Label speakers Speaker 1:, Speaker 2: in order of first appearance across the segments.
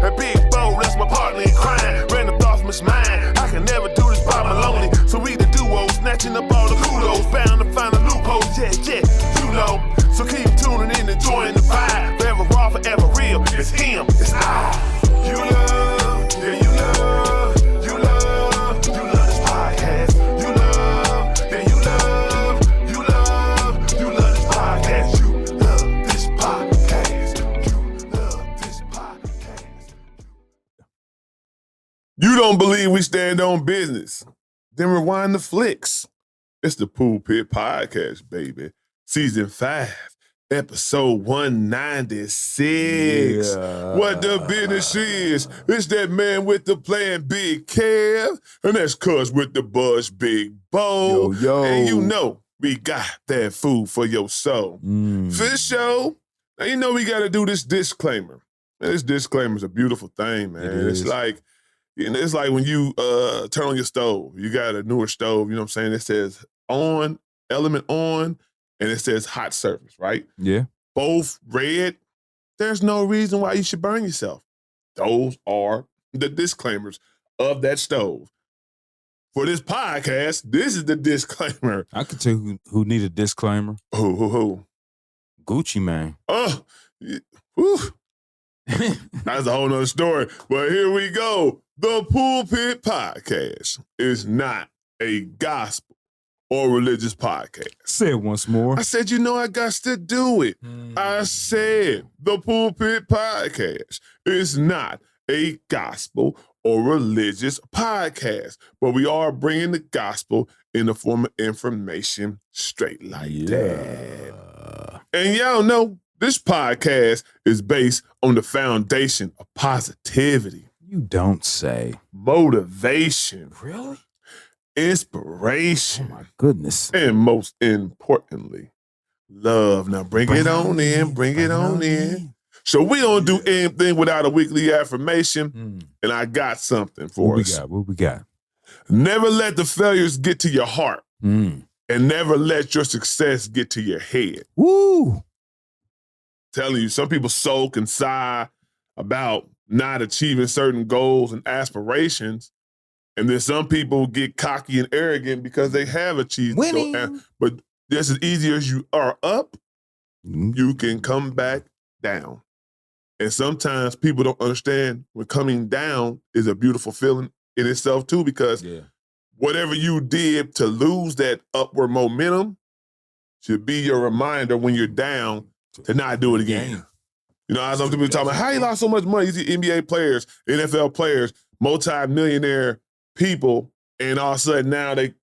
Speaker 1: A big bow, that's my partner in crime. Random thoughts miss mine. I can never do this by my lonely. So we the duo, snatching up all the kudos. Bound to find a loophole, yeah, you know. So keep tuning in, enjoying the vibe. Forever raw, forever real. It's him, it's I. You love, yeah, you love this podcast. You love, yeah, you love this podcast. You love this podcast. You love this podcast. You don't believe we stand on business? Then rewind the flicks. It's the Pulpit Podcast, baby. Season 5, episode 196. Yeah. What the business is, it's that man with the plan, Big Kev, and that's Cuz with the buzz, Big Bo.
Speaker 2: Yo.
Speaker 1: And you know we got that food for your soul. For the show, now you know we got to do this disclaimer. And this disclaimer is a beautiful thing, man. It's like, it's like when you turn on your stove. You got a newer stove, you know what I'm saying? It says on, element on, and it says hot surface, right?
Speaker 2: Yeah.
Speaker 1: Both red. There's no reason why you should burn yourself. Those are the disclaimers of that stove. For this podcast, this is the disclaimer.
Speaker 2: I could tell you who need a disclaimer.
Speaker 1: Who?
Speaker 2: Gucci Mane.
Speaker 1: Oh, whew. That's a whole nother story. But here we go. The Pulpit Podcast is not a gospel or religious podcast.
Speaker 2: Say it once more.
Speaker 1: I said, I got to do it. I said the Pulpit Podcast is not a gospel or religious podcast, but we are bringing the gospel in the form of information straight like that. And y'all know this podcast is based on the foundation of positivity.
Speaker 2: You don't say.
Speaker 1: Motivation.
Speaker 2: Really?
Speaker 1: Inspiration.
Speaker 2: Oh my goodness.
Speaker 1: And most importantly, love. Now bring it on in. So we don't do anything without a weekly affirmation. And I got something for us.
Speaker 2: What we got?
Speaker 1: Never let the failures get to your heart. And never let your success get to your head.
Speaker 2: Woo!
Speaker 1: Telling you, some people sulk and sigh about not achieving certain goals and aspirations. And then some people get cocky and arrogant because they have achieved. But just as easy as you are up, you can come back down. And sometimes people don't understand when coming down is a beautiful feeling in itself too, because whatever you did to lose that upward momentum should be your reminder when you're down to not do it again. You know, some people talking about how you lost so much money. You see NBA players, NFL players, multi-millionaire people, and all of a sudden now they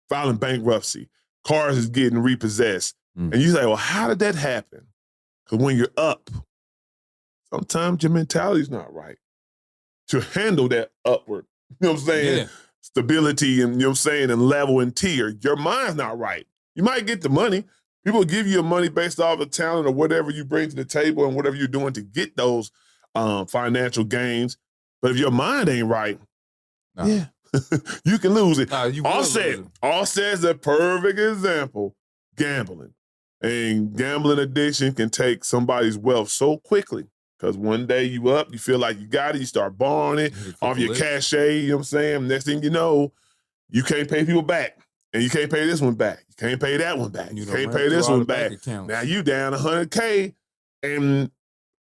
Speaker 1: filing bankruptcy. Cars is getting repossessed. And you say, well, how did that happen? Because when you're up, sometimes your mentality's not right to handle that upward, you know what I'm saying? Stability and, you know what I'm saying, and level and tier. Your mind's not right. You might get the money. People give you your money based off of talent or whatever you bring to the table and whatever you're doing to get those financial gains. But if your mind ain't right, you can lose it. Offset is a perfect example. Gambling. And gambling addiction can take somebody's wealth so quickly. Because one day you up, you feel like you got it, you start borrowing it off your cachet, you know what I'm saying? Next thing you know, you can't pay people back. And you can't pay this one back. You can't pay that one back. You can't pay this one back. Now you down $100K and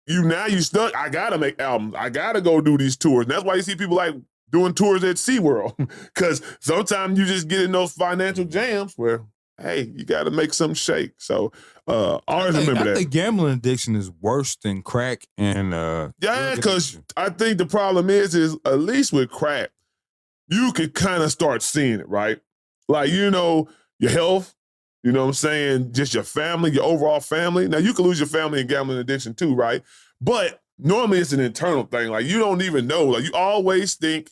Speaker 1: you stuck. I gotta make albums. I gotta go do these tours. And that's why you see people like doing tours at SeaWorld. Because sometimes you just get in those financial jams where, hey, you gotta make something shake. So always remember that.
Speaker 2: I think gambling addiction is worse than crack and
Speaker 1: because I think the problem is at least with crack, you could kind of start seeing it, right? Like, you know, your health, you know what I'm saying? Just your family, your overall family. Now, you can lose your family in gambling addiction too, right? But normally it's an internal thing. Like, you don't even know. Like, you always think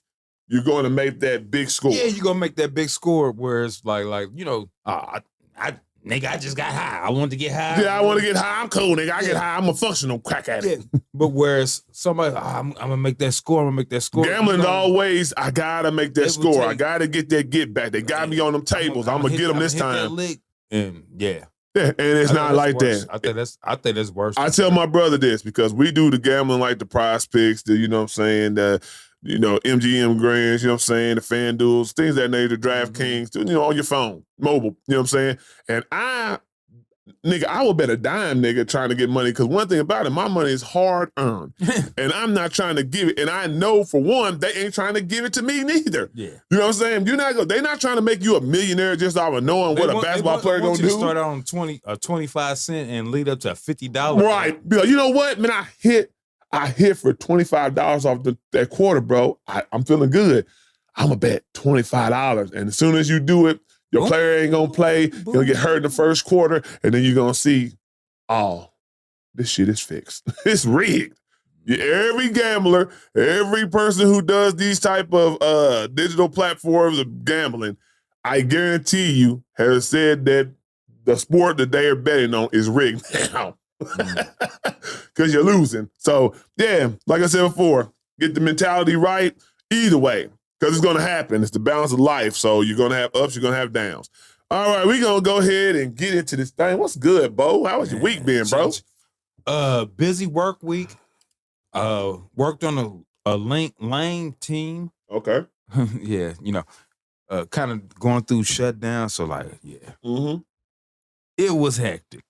Speaker 1: you're going to make that big score.
Speaker 2: Yeah, you're going to make that big score where it's like you know, nigga, I just got high. I wanted to get high.
Speaker 1: Yeah, I want to get high. I'm cool, nigga. I get high. I'm a functional crack addict.
Speaker 2: Yeah. But whereas somebody, I'm going to make that score.
Speaker 1: Gambling always, I got to make that score. I got to get that get back. They got me on them tables. I'm going to get them this time.
Speaker 2: And
Speaker 1: Yeah, and it's not like
Speaker 2: worse.
Speaker 1: that.
Speaker 2: I think that's worse.
Speaker 1: I tell my brother this because we do the gambling like the Prize Picks, the, you know what I'm saying, the, you know, MGM Grands, you know what I'm saying, the FanDuels, things of that nature, DraftKings, you know, on your phone, mobile, you know what I'm saying? And I will bet a dime, nigga, trying to get money. Because one thing about it, my money is hard earned. And I'm not trying to give it. And I know, for one, they ain't trying to give it to me neither.
Speaker 2: Yeah.
Speaker 1: You know what I'm saying? They're not trying to make you a millionaire just off of knowing what a basketball player going to do.
Speaker 2: Start out on 25 cents and lead up to $50.
Speaker 1: Right. Be like, you know what, man, I hit for $25 off that quarter, bro. I'm feeling good. I'm going to bet $25. And as soon as you do it, your player ain't going to play. You're going to get hurt in the first quarter. And then you're going to see, oh, this shit is fixed. It's rigged. Every gambler, every person who does these type of digital platforms of gambling, I guarantee you, has said that the sport that they are betting on is rigged now. Because you're losing. So, yeah, like I said before, get the mentality right either way. Because it's going to happen. It's the balance of life. So you're going to have ups, you're going to have downs. All right, we're going to go ahead and get into this thing. What's good, Bo? How was your week been, bro?
Speaker 2: Busy work week. Worked on a lane team.
Speaker 1: Okay.
Speaker 2: Yeah, you know, kind of going through shutdown. So, like, yeah.
Speaker 1: Mm-hmm.
Speaker 2: It was hectic.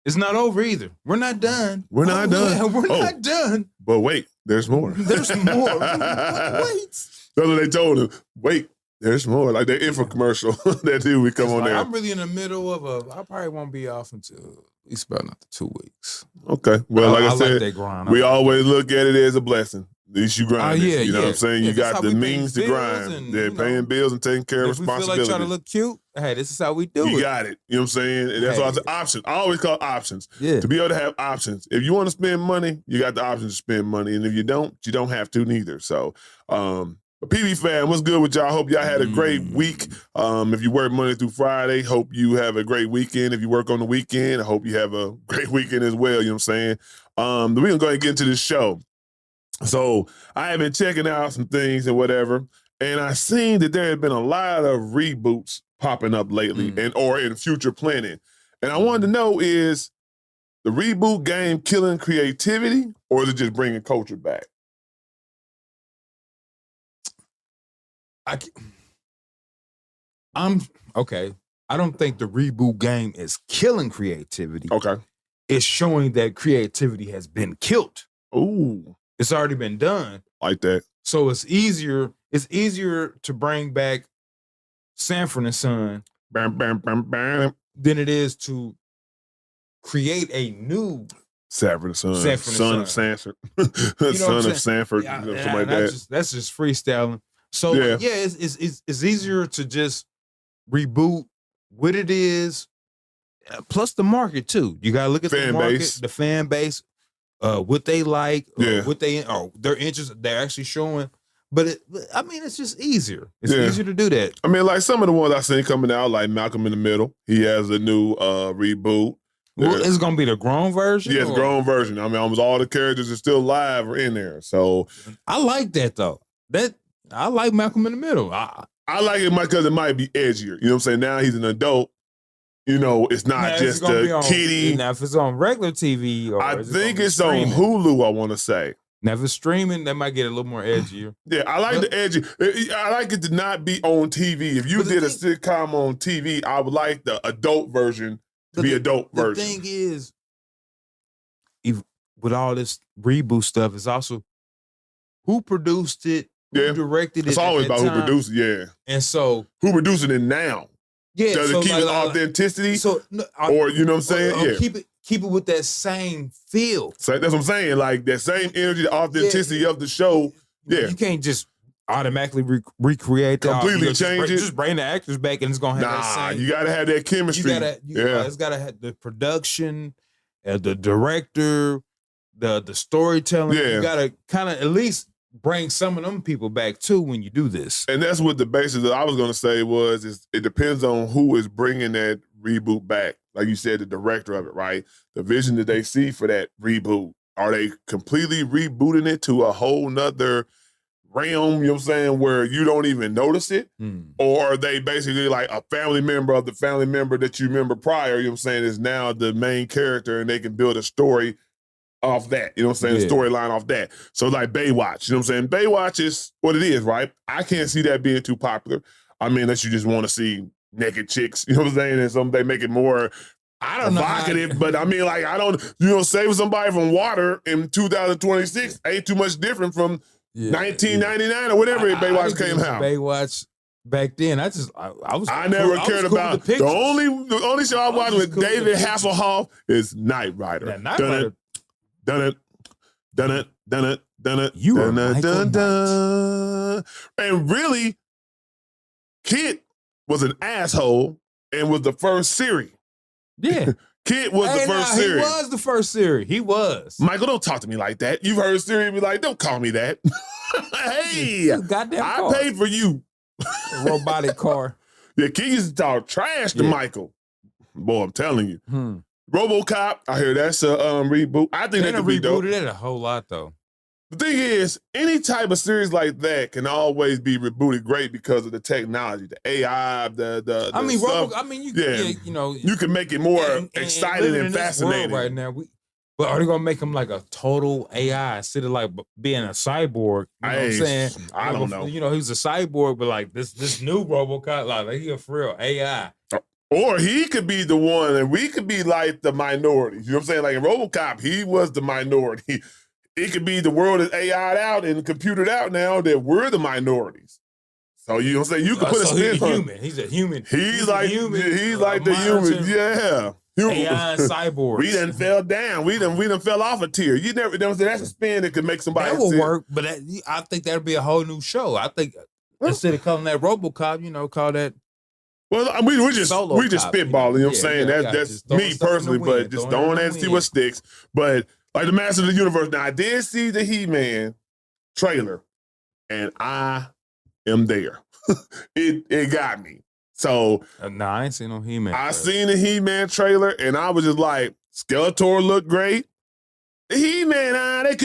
Speaker 2: It's not over either. We're not done.
Speaker 1: We're not done.
Speaker 2: We're not done.
Speaker 1: But wait, there's more.
Speaker 2: There's more. Wait.
Speaker 1: That's what they told him. Wait, there's more. Like the infomercial that dude we come on there.
Speaker 2: I'm really in the middle of I probably won't be off until at least about another 2 weeks.
Speaker 1: Okay. Well, like I said,
Speaker 2: like that grind.
Speaker 1: we always look at it as a blessing. At least you grind.
Speaker 2: Yeah,
Speaker 1: you know what I'm saying?
Speaker 2: Yeah,
Speaker 1: you got the means to grind.
Speaker 2: And,
Speaker 1: paying bills and taking care of responsibilities.
Speaker 2: If we feel like trying to look cute, hey, this is how we do it.
Speaker 1: You got it. You know what I'm saying? And that's why I say options. I always call it options.
Speaker 2: Yeah.
Speaker 1: To be able to have options. If you want to spend money, you got the option to spend money. And if you don't have to neither. So, PB fam, what's good with y'all? Hope y'all had a great week. If you work Monday through Friday, hope you have a great weekend. If you work on the weekend, I hope you have a great weekend as well. You know what I'm saying? We're going to go ahead and get into this show. So I have been checking out some things and whatever, and I seen that there had been a lot of reboots popping up lately or in future planning. And I wanted to know, is the reboot game killing creativity, or is it just bringing culture back?
Speaker 2: I'm okay. I don't think the reboot game is killing creativity.
Speaker 1: Okay.
Speaker 2: It's showing that creativity has been killed.
Speaker 1: Ooh.
Speaker 2: It's already been done.
Speaker 1: Like that.
Speaker 2: So it's easier to bring back Sanford and Son than it is to create a new
Speaker 1: Sanford and Son. Son of Sanford. Son of Sanford. Something like that.
Speaker 2: That's just freestyling. So it's easier to just reboot what it is. Plus the market too. You gotta look at the market, the fan base, what they like, what their interests they're actually showing. But it's just easier. It's easier to do that.
Speaker 1: I mean, like some of the ones I seen coming out, like Malcolm in the Middle, he has a new reboot.
Speaker 2: Well, it's gonna be the grown version.
Speaker 1: Yeah, it's grown version. I mean, almost all the characters are still live or in there. So
Speaker 2: I like that though. I like Malcolm in the Middle. I
Speaker 1: like it because it might be edgier. You know what I'm saying? Now he's an adult. You know, it's not just a kiddie.
Speaker 2: Now, if it's on regular TV,
Speaker 1: I think it's on Hulu, I want to say.
Speaker 2: Now, if it's streaming, that might get a little more edgier.
Speaker 1: Yeah, I like the edgy. I like it to not be on TV. If you did a sitcom on TV, I would like the adult version to be adult version.
Speaker 2: The thing is, with all this reboot stuff, it's also who produced it, who directed it.
Speaker 1: It's always about who produced it, yeah.
Speaker 2: And so
Speaker 1: who producing it now?
Speaker 2: Yeah,
Speaker 1: does it keep its authenticity? Or you know what I'm saying?
Speaker 2: Keep it with that same feel.
Speaker 1: So that's what I'm saying. Like that same energy, the authenticity of the show. Yeah,
Speaker 2: you can't just automatically recreate that.
Speaker 1: Completely change it.
Speaker 2: Just bring the actors back and it's gonna have that same.
Speaker 1: You gotta have that chemistry.
Speaker 2: It's gotta have the production, the director, the storytelling.
Speaker 1: Yeah.
Speaker 2: You gotta kind of at least bring some of them people back too when you do this.
Speaker 1: And that's what the basis that I was going to say is it depends on who is bringing that reboot back. Like you said, the director of it, right? The vision that they see for that reboot. Are they completely rebooting it to a whole nother realm, you know what I'm saying, where you don't even notice it, or they basically like a family member of the family member that you remember prior, you know what I'm saying, is now the main character and they can build a story off that, you know what I'm saying, storyline off that. So like Baywatch, you know what I'm saying? Baywatch is what it is, right? I can't see that being too popular. I mean, unless you just want to see naked chicks, you know what I'm saying, and some they make it more evocative, but I mean, like, I don't, saving somebody from water in 2026 ain't too much different from 1999 or whatever Baywatch came out.
Speaker 2: Baywatch back then, I
Speaker 1: never cared about the only show I watched with David Hasselhoff is Knight Rider.
Speaker 2: Knight Rider.
Speaker 1: Dun it.
Speaker 2: You were Michael Knight.
Speaker 1: And really, Kit was an asshole and was the first series.
Speaker 2: Yeah.
Speaker 1: Kid was the first series.
Speaker 2: He was the first series. He was.
Speaker 1: Michael, don't talk to me like that. You've heard Siri be like, don't call me that. Hey,
Speaker 2: goddamn
Speaker 1: I
Speaker 2: car.
Speaker 1: paid for you.
Speaker 2: A robotic car.
Speaker 1: Yeah, Kid used to talk trash to Michael. Boy, I'm telling you. RoboCop, I hear that's a reboot. I think that could be dope.
Speaker 2: They rebooted it a whole lot, though.
Speaker 1: The thing is, any type of series like that can always be rebooted great because of the technology, the AI, the
Speaker 2: I mean,
Speaker 1: stuff. You can make it more exciting and fascinating
Speaker 2: right now. But are they gonna make him like a total AI instead of like being a cyborg? You know what I'm saying?
Speaker 1: I don't know.
Speaker 2: He was a cyborg, but like this new RoboCop, like he a for real AI.
Speaker 1: Or he could be the one, and we could be like the minority. You know what I'm saying? Like in RoboCop, he was the minority. It could be the world is AI'd out and computered out now that we're the minorities. So you know what I'm saying? You can put a spin on
Speaker 2: human. He's a human.
Speaker 1: He's like the human. Yeah. Human.
Speaker 2: AI cyborg.
Speaker 1: We done fell down. We done fell off a tier. You never that's a spin that could make somebody.
Speaker 2: That will work, but I think that'd be a whole new show. I think instead of calling that RoboCop, call that.
Speaker 1: Well, we just spitballing, you know what I'm saying? That's me personally, but just throwing that and see what sticks. But like the Master of the Universe. Now, I did see the He-Man trailer, and I am there. It got me. So
Speaker 2: I ain't seen no He-Man.
Speaker 1: I seen the He-Man trailer, and I was just like, Skeletor looked great. He-Man, I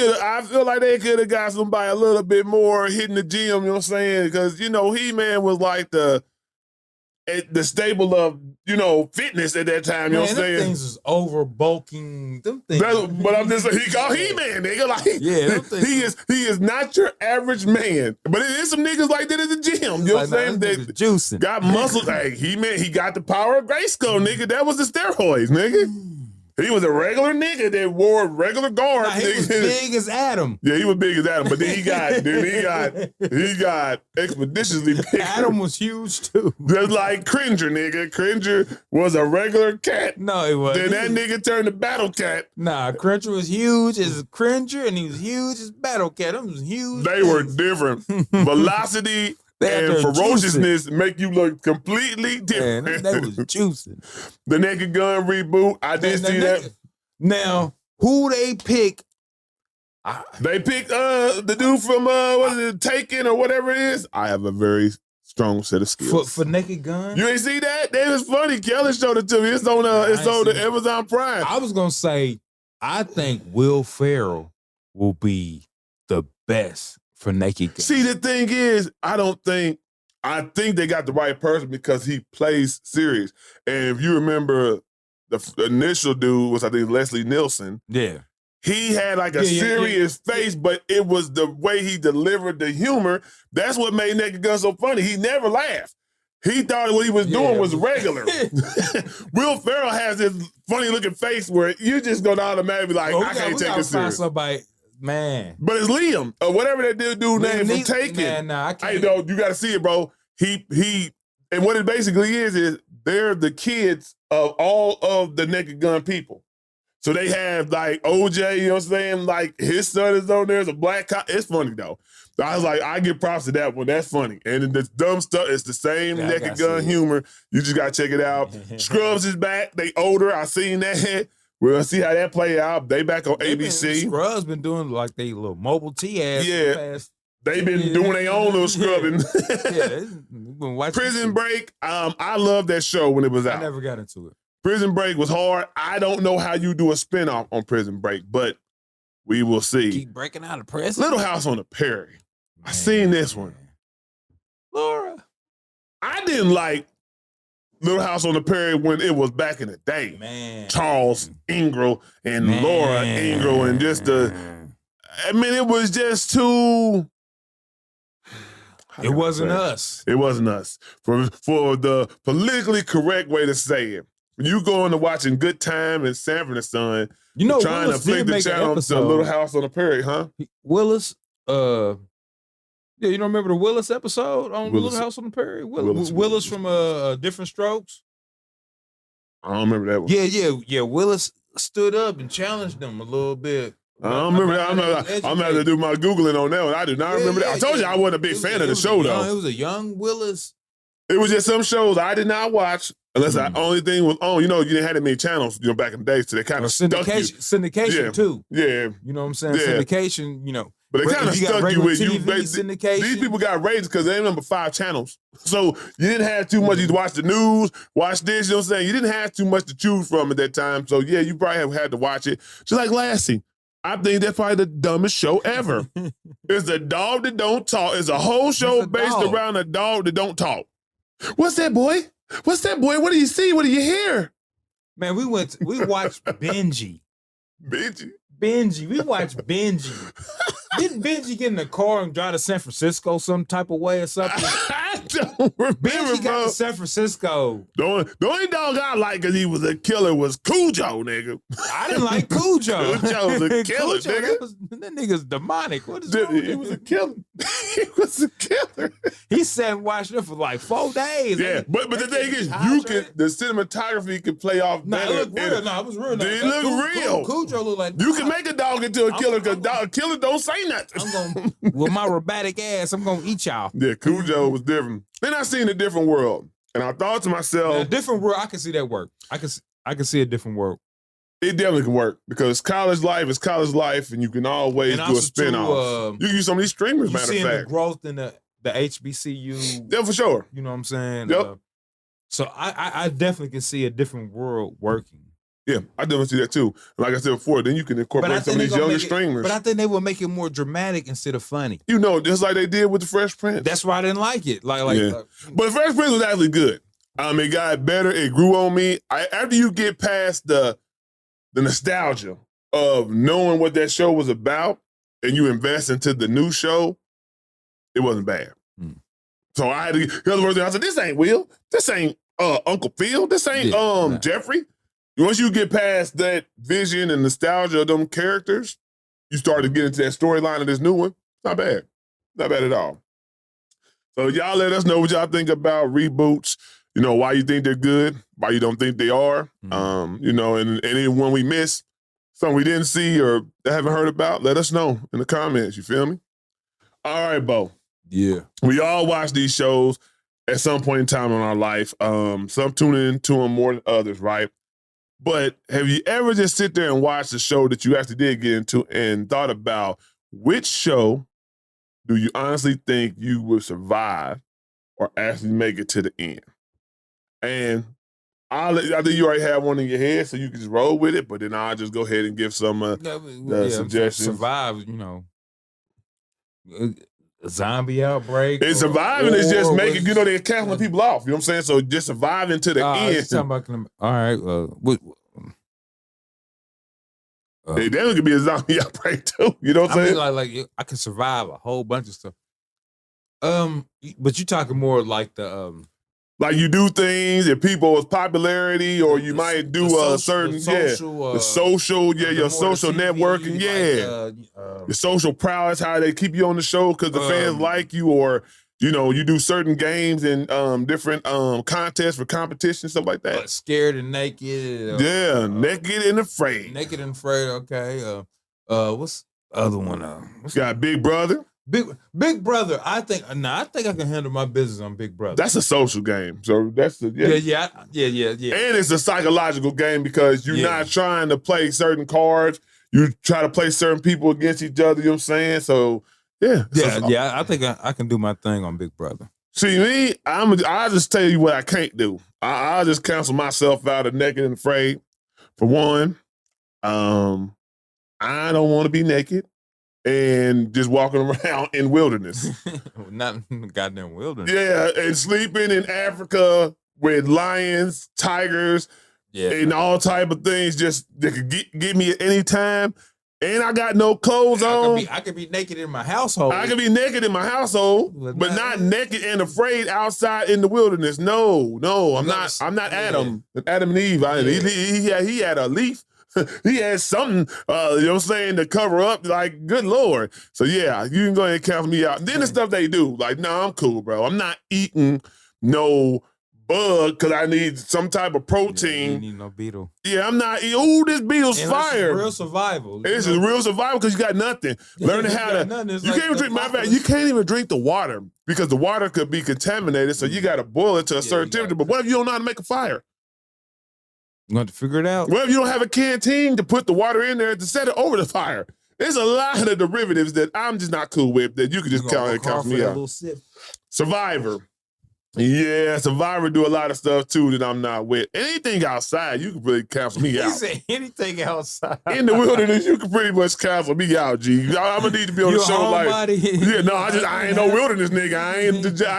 Speaker 1: feel like they could have got somebody a little bit more hitting the gym, you know what I'm saying? Because, He-Man was like the staple of, fitness at that time, you know what I'm saying?
Speaker 2: Them things is over bulking. Them things.
Speaker 1: But I'm just saying, he called He-Man, nigga. Like, he is not your average man. But it is some niggas like that at the gym. You know what I'm saying? They
Speaker 2: juicing.
Speaker 1: Got muscles. Hey, he got the power of Grayskull, nigga. That was the steroids, nigga. He was a regular nigga that wore regular guard.
Speaker 2: He was big as Adam.
Speaker 1: Yeah, he was big as Adam, but then he got expeditiously big.
Speaker 2: Adam was huge too.
Speaker 1: Just like Cringer, nigga. Cringer was a regular cat.
Speaker 2: No, he wasn't.
Speaker 1: Then that nigga turned to Battle Cat.
Speaker 2: Nah, Cringer was huge as Cringer, and he was huge as Battle Cat. Them was huge.
Speaker 1: They were different. Velocity and ferociousness make you look completely different.
Speaker 2: Man, they was juicing.
Speaker 1: The Naked Gun reboot, I did see that.
Speaker 2: Now, who they pick?
Speaker 1: They picked the dude from Taken or whatever it is. I have a very strong set of skills
Speaker 2: for Naked Gun.
Speaker 1: You ain't see that? That was funny. Kelly showed it to me. It's on the Amazon Prime.
Speaker 2: I was gonna say, I think Will Ferrell will be the best for Naked Gun.
Speaker 1: See, the thing is, I think they got the right person because he plays serious. And if you remember, the initial dude was, I think, Leslie Nielsen.
Speaker 2: Yeah.
Speaker 1: He had like a serious face, but it was the way he delivered the humor. That's what made Naked Gun so funny. He never laughed. He thought what he was doing was regular. Will Ferrell has this funny looking face where you just gonna automatically be like, I can't take it serious.
Speaker 2: Somebody, man.
Speaker 1: But it's Liam, or whatever that dude name from Taken.
Speaker 2: Man, nah, I can't.
Speaker 1: Hey, no, you gotta see it, bro. He, and what it basically is they're the kids of all of the Naked Gun people. So they have like OJ, you know what I'm saying? Like his son is on there as a black cop. It's funny though. I was like, I give props to that one. That's funny. And the dumb stuff, it's the same Naked Gun humor. You just gotta check it out. Scrubs is back. They older. I seen that. We'll see how that play out. They back on ABC.
Speaker 2: Scrubs been doing like they little mobile T ass.
Speaker 1: Yeah. They've been doing their own little scrubbing. Prison Break. I love that show when it was out.
Speaker 2: I never got into it.
Speaker 1: Prison Break was hard. I don't know how you do a spinoff on Prison Break, but we will see.
Speaker 2: Keep breaking out of prison.
Speaker 1: Little House on the Prairie. I seen this one.
Speaker 2: Laura.
Speaker 1: I didn't like Little House on the Prairie when it was back in the day.
Speaker 2: Man.
Speaker 1: Charles Ingram and Laura Ingram and just I mean, it was just too...
Speaker 2: It wasn't us.
Speaker 1: It wasn't us. For the politically correct way to say it. When you go into watching Good Time and Sanford and Son,
Speaker 2: you know,
Speaker 1: trying
Speaker 2: Willis
Speaker 1: to flick the channel to Little House on the Prairie, huh?
Speaker 2: Willis, yeah, you don't remember the Willis episode on Little House on the Prairie? Willis from Different Strokes?
Speaker 1: I don't remember that one.
Speaker 2: Yeah. Willis stood up and challenged them a little bit.
Speaker 1: I don't remember that. I'm going to have to do my Googling on that one. I do not remember that. I told you I wasn't a big fan of the show, though.
Speaker 2: It was a young Willis.
Speaker 1: It was just some shows I did not watch unless the only thing was on. You know, you didn't have that many channels, you know, back in the day, so they kind of stuck you.
Speaker 2: Syndication, too.
Speaker 1: Yeah.
Speaker 2: You know what I'm saying?
Speaker 1: Yeah.
Speaker 2: Syndication, you know.
Speaker 1: But they kind of stuck you with you.
Speaker 2: Syndication.
Speaker 1: These people got ratings because they number 5 channels. So you didn't have too much. You watch the news, watch this, you know what I'm saying? You didn't have too much to choose from at that time. So, yeah, you probably have had to watch it. Just like Lassie. I think that's probably the dumbest show ever. It's a dog that don't talk. It's a whole show based around a dog that don't talk. What's that, boy? What's that, boy? What do you see? What do you hear?
Speaker 2: Man, we watched Benji.
Speaker 1: Benji?
Speaker 2: We watched Benji. Didn't Benji get in the car and drive to San Francisco some type of way or something?
Speaker 1: I don't remember,
Speaker 2: Benji got to San Francisco.
Speaker 1: The only dog I like because he was a killer was Cujo, nigga.
Speaker 2: I didn't like Cujo.
Speaker 1: Cujo was a killer, nigga.
Speaker 2: That nigga's demonic. What is
Speaker 1: wrong with him?
Speaker 2: Was
Speaker 1: a killer. He was a killer.
Speaker 2: He sat and watched it for like 4 days.
Speaker 1: Yeah, but the thing is, the cinematography could play off better.
Speaker 2: It looked real. No, it was real.
Speaker 1: It looked real.
Speaker 2: Cujo looked like...
Speaker 1: You can make a dog into a killer because a killer don't say nothing.
Speaker 2: With my robotic ass, I'm going to eat y'all.
Speaker 1: Yeah, Cujo was different. Then I seen A Different World, and I thought to myself...
Speaker 2: A Different World, I can see that work. I can see A Different World.
Speaker 1: It definitely can work because college life is college life, and you can always do a spinoff. You can use some of these streamers, matter of fact.
Speaker 2: You seeing the growth in the HBCU.
Speaker 1: Yeah, for sure.
Speaker 2: You know what I'm saying?
Speaker 1: Yep.
Speaker 2: So I definitely can see A Different World working.
Speaker 1: Yeah, I definitely see that too. Like I said before, then you can incorporate some of these younger streamers.
Speaker 2: But I think they will make it more dramatic instead of funny.
Speaker 1: You know, just like they did with The Fresh Prince.
Speaker 2: That's why I didn't like it. But
Speaker 1: The Fresh Prince was actually good. It got better. It grew on me. After you get past the nostalgia of knowing what that show was about and you invest into the new show, it wasn't bad. So I had to get the other version. I said, this ain't Will. This ain't Uncle Phil. This ain't Jeffrey. Once you get past that vision and nostalgia of them characters, you start to get into that storyline of this new one. Not bad. Not bad at all. So y'all let us know what y'all think about reboots. You know, why you think they're good, why you don't think they are. You know, and anyone we missed, something we didn't see or haven't heard about, let us know in the comments. You feel me? All right, Bo.
Speaker 2: Yeah.
Speaker 1: We all watch these shows at some point in time in our life. Some tune into them more than others, right? But have you ever just sit there and watched a show that you actually did get into and thought about which show do you honestly think you would survive or actually make it to the end? And I think you already have one in your head, so you can just roll with it, but then I'll just go ahead and give some suggestions.
Speaker 2: Survive, you know, a zombie outbreak.
Speaker 1: And surviving is just making, you know, they're canceling people off. You know what I'm saying? So just surviving to the end.
Speaker 2: All right.
Speaker 1: It definitely could be a zombie outbreak too. You know what I'm saying?
Speaker 2: Like I can survive a whole bunch of stuff. But you talking more like the
Speaker 1: like you do things and people's popularity, or you might do your social networking, your social prowess, how they keep you on the show because the fans like you, or you know, you do certain games and different contests for competition, stuff like that.
Speaker 2: Scared and naked.
Speaker 1: Naked and afraid.
Speaker 2: Naked and afraid. Okay. What's the other one?
Speaker 1: Got Big Brother.
Speaker 2: Big Brother. I think I can handle my business on Big Brother.
Speaker 1: That's a social game. So that's
Speaker 2: yeah. And
Speaker 1: it's a psychological game because you're not trying to play certain cards. You try to play certain people against each other. You know what I'm saying? So
Speaker 2: I think I can do my thing on Big Brother.
Speaker 1: See me, I'll just tell you what I can't do. I'll just cancel myself out of Naked and Afraid. For one, I don't want to be naked. and just walking around in wilderness.
Speaker 2: Not in the goddamn wilderness.
Speaker 1: Yeah, and sleeping in Africa with lions, tigers, and all type of things just that could get me at any time. And I got no clothes on.
Speaker 2: I could be naked in my household.
Speaker 1: I could be naked in my household, but not naked and afraid outside in the wilderness. No, I'm not. I'm not Adam. Adam and Eve. He had a leaf. He had something, you know what I'm saying, to cover up. Like, good Lord. So yeah, you can go ahead and count me out. Then the stuff they do, like, no, I'm cool, bro. I'm not eating no bug because I need some type of protein.
Speaker 2: You need no beetle.
Speaker 1: Yeah, I'm not. Ooh, this beetle's fire.
Speaker 2: This is real survival.
Speaker 1: This is real survival because you got nothing. Learning how to. You can't even drink. Matter of fact, you can't even drink the water because the water could be contaminated. So you got to boil it to a certain temperature. But what if you don't know how to make a fire?
Speaker 2: You have to figure it out.
Speaker 1: What if you don't have a canteen to put the water in there to set it over the fire? There's a lot of derivatives that I'm just not cool with that you could just count me out. Survivor. Yeah, Survivor do a lot of stuff too that I'm not with. Anything outside, you can really cancel me out.
Speaker 2: He said anything outside.
Speaker 1: In the wilderness, you can pretty much cancel me out, G. I'm gonna need to be on the show like, yeah, no, I ain't no wilderness nigga. I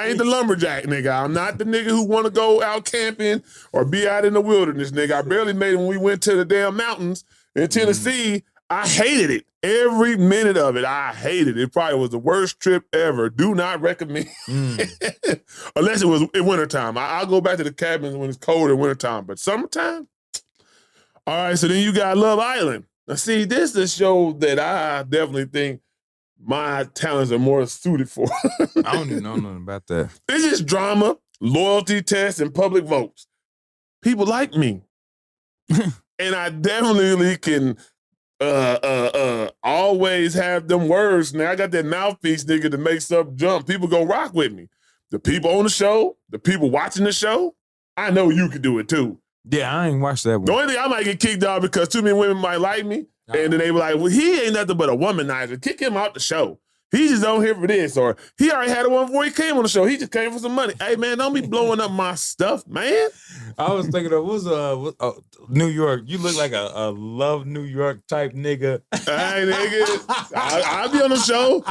Speaker 1: ain't the lumberjack nigga. I'm not the nigga who want to go out camping or be out in the wilderness nigga. I barely made it when we went to the damn mountains in Tennessee. I hated it. Every minute of it, I hated it. It probably was the worst trip ever. Do not recommend. Unless it was in wintertime. I'll go back to the cabins when it's cold in wintertime. But summertime? All right, so then you got Love Island. Now see, this is a show that I definitely think my talents are more suited for.
Speaker 2: I don't even know nothing about that.
Speaker 1: It's just drama, loyalty tests, and public votes. People like me. And I definitely can always have them words. Now I got that mouthpiece nigga to make stuff jump. People go rock with me. The people on the show, the people watching the show, I know you can do it too.
Speaker 2: Yeah, I ain't watched that one.
Speaker 1: The only thing I might get kicked out because too many women might like me, and then they be like, well, he ain't nothing but a womanizer. Kick him out the show. He's just on here for this, or he already had one before he came on the show. He just came for some money. Hey, man, don't be blowing up my stuff, man.
Speaker 2: I was thinking of, New York. You look like a Love New York type nigga.
Speaker 1: Hey, nigga, I'll be on the show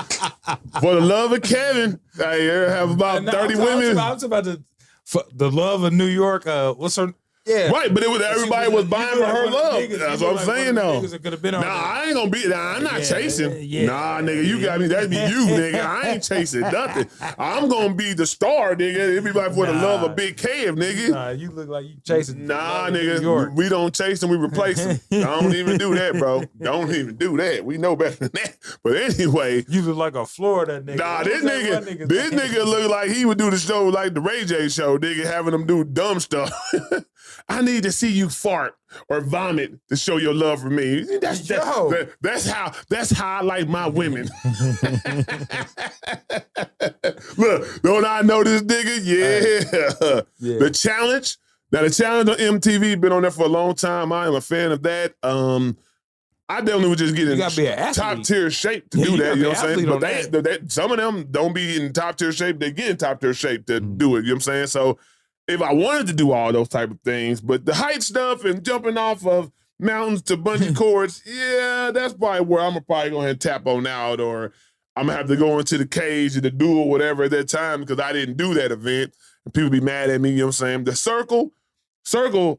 Speaker 1: for the love of Kevin. I have about 30 women.
Speaker 2: I'm talking about the love of New York. What's her? Yeah,
Speaker 1: right, but it was everybody was buying for her love.
Speaker 2: Niggas,
Speaker 1: that's what I'm saying, though. I ain't gonna be. I'm not chasing. Nigga, you got me. That'd be you, nigga. I ain't chasing nothing. I'm gonna be the star, nigga. It be like for the love of Big Kev, nigga.
Speaker 2: Nah, you look like you chasing.
Speaker 1: Nah, nigga, we don't chase them. We replace them. I don't even do that, bro. Don't even do that. We know better than that. But anyway,
Speaker 2: you look like a Florida nigga.
Speaker 1: Nah, this nigga look like he would do the show like the Ray J show, nigga, having them do dumb stuff. I need to see you fart or vomit to show your love for me. That's how I like my women. Look, don't I know this nigga? Yeah. The challenge. Now the challenge on MTV been on there for a long time. I am a fan of that. I definitely would just get in top tier shape to do that. You know what I'm saying? But some of them don't be in top tier shape. They get in top tier shape to do it. You know what I'm saying? So if I wanted to do all those type of things, but the height stuff and jumping off of mountains to bungee cords, yeah, that's probably where I'm probably going to tap on out, or I'm going to have to go into the cage or the duel, whatever at that time, because I didn't do that event. And people be mad at me, you know what I'm saying? The circle,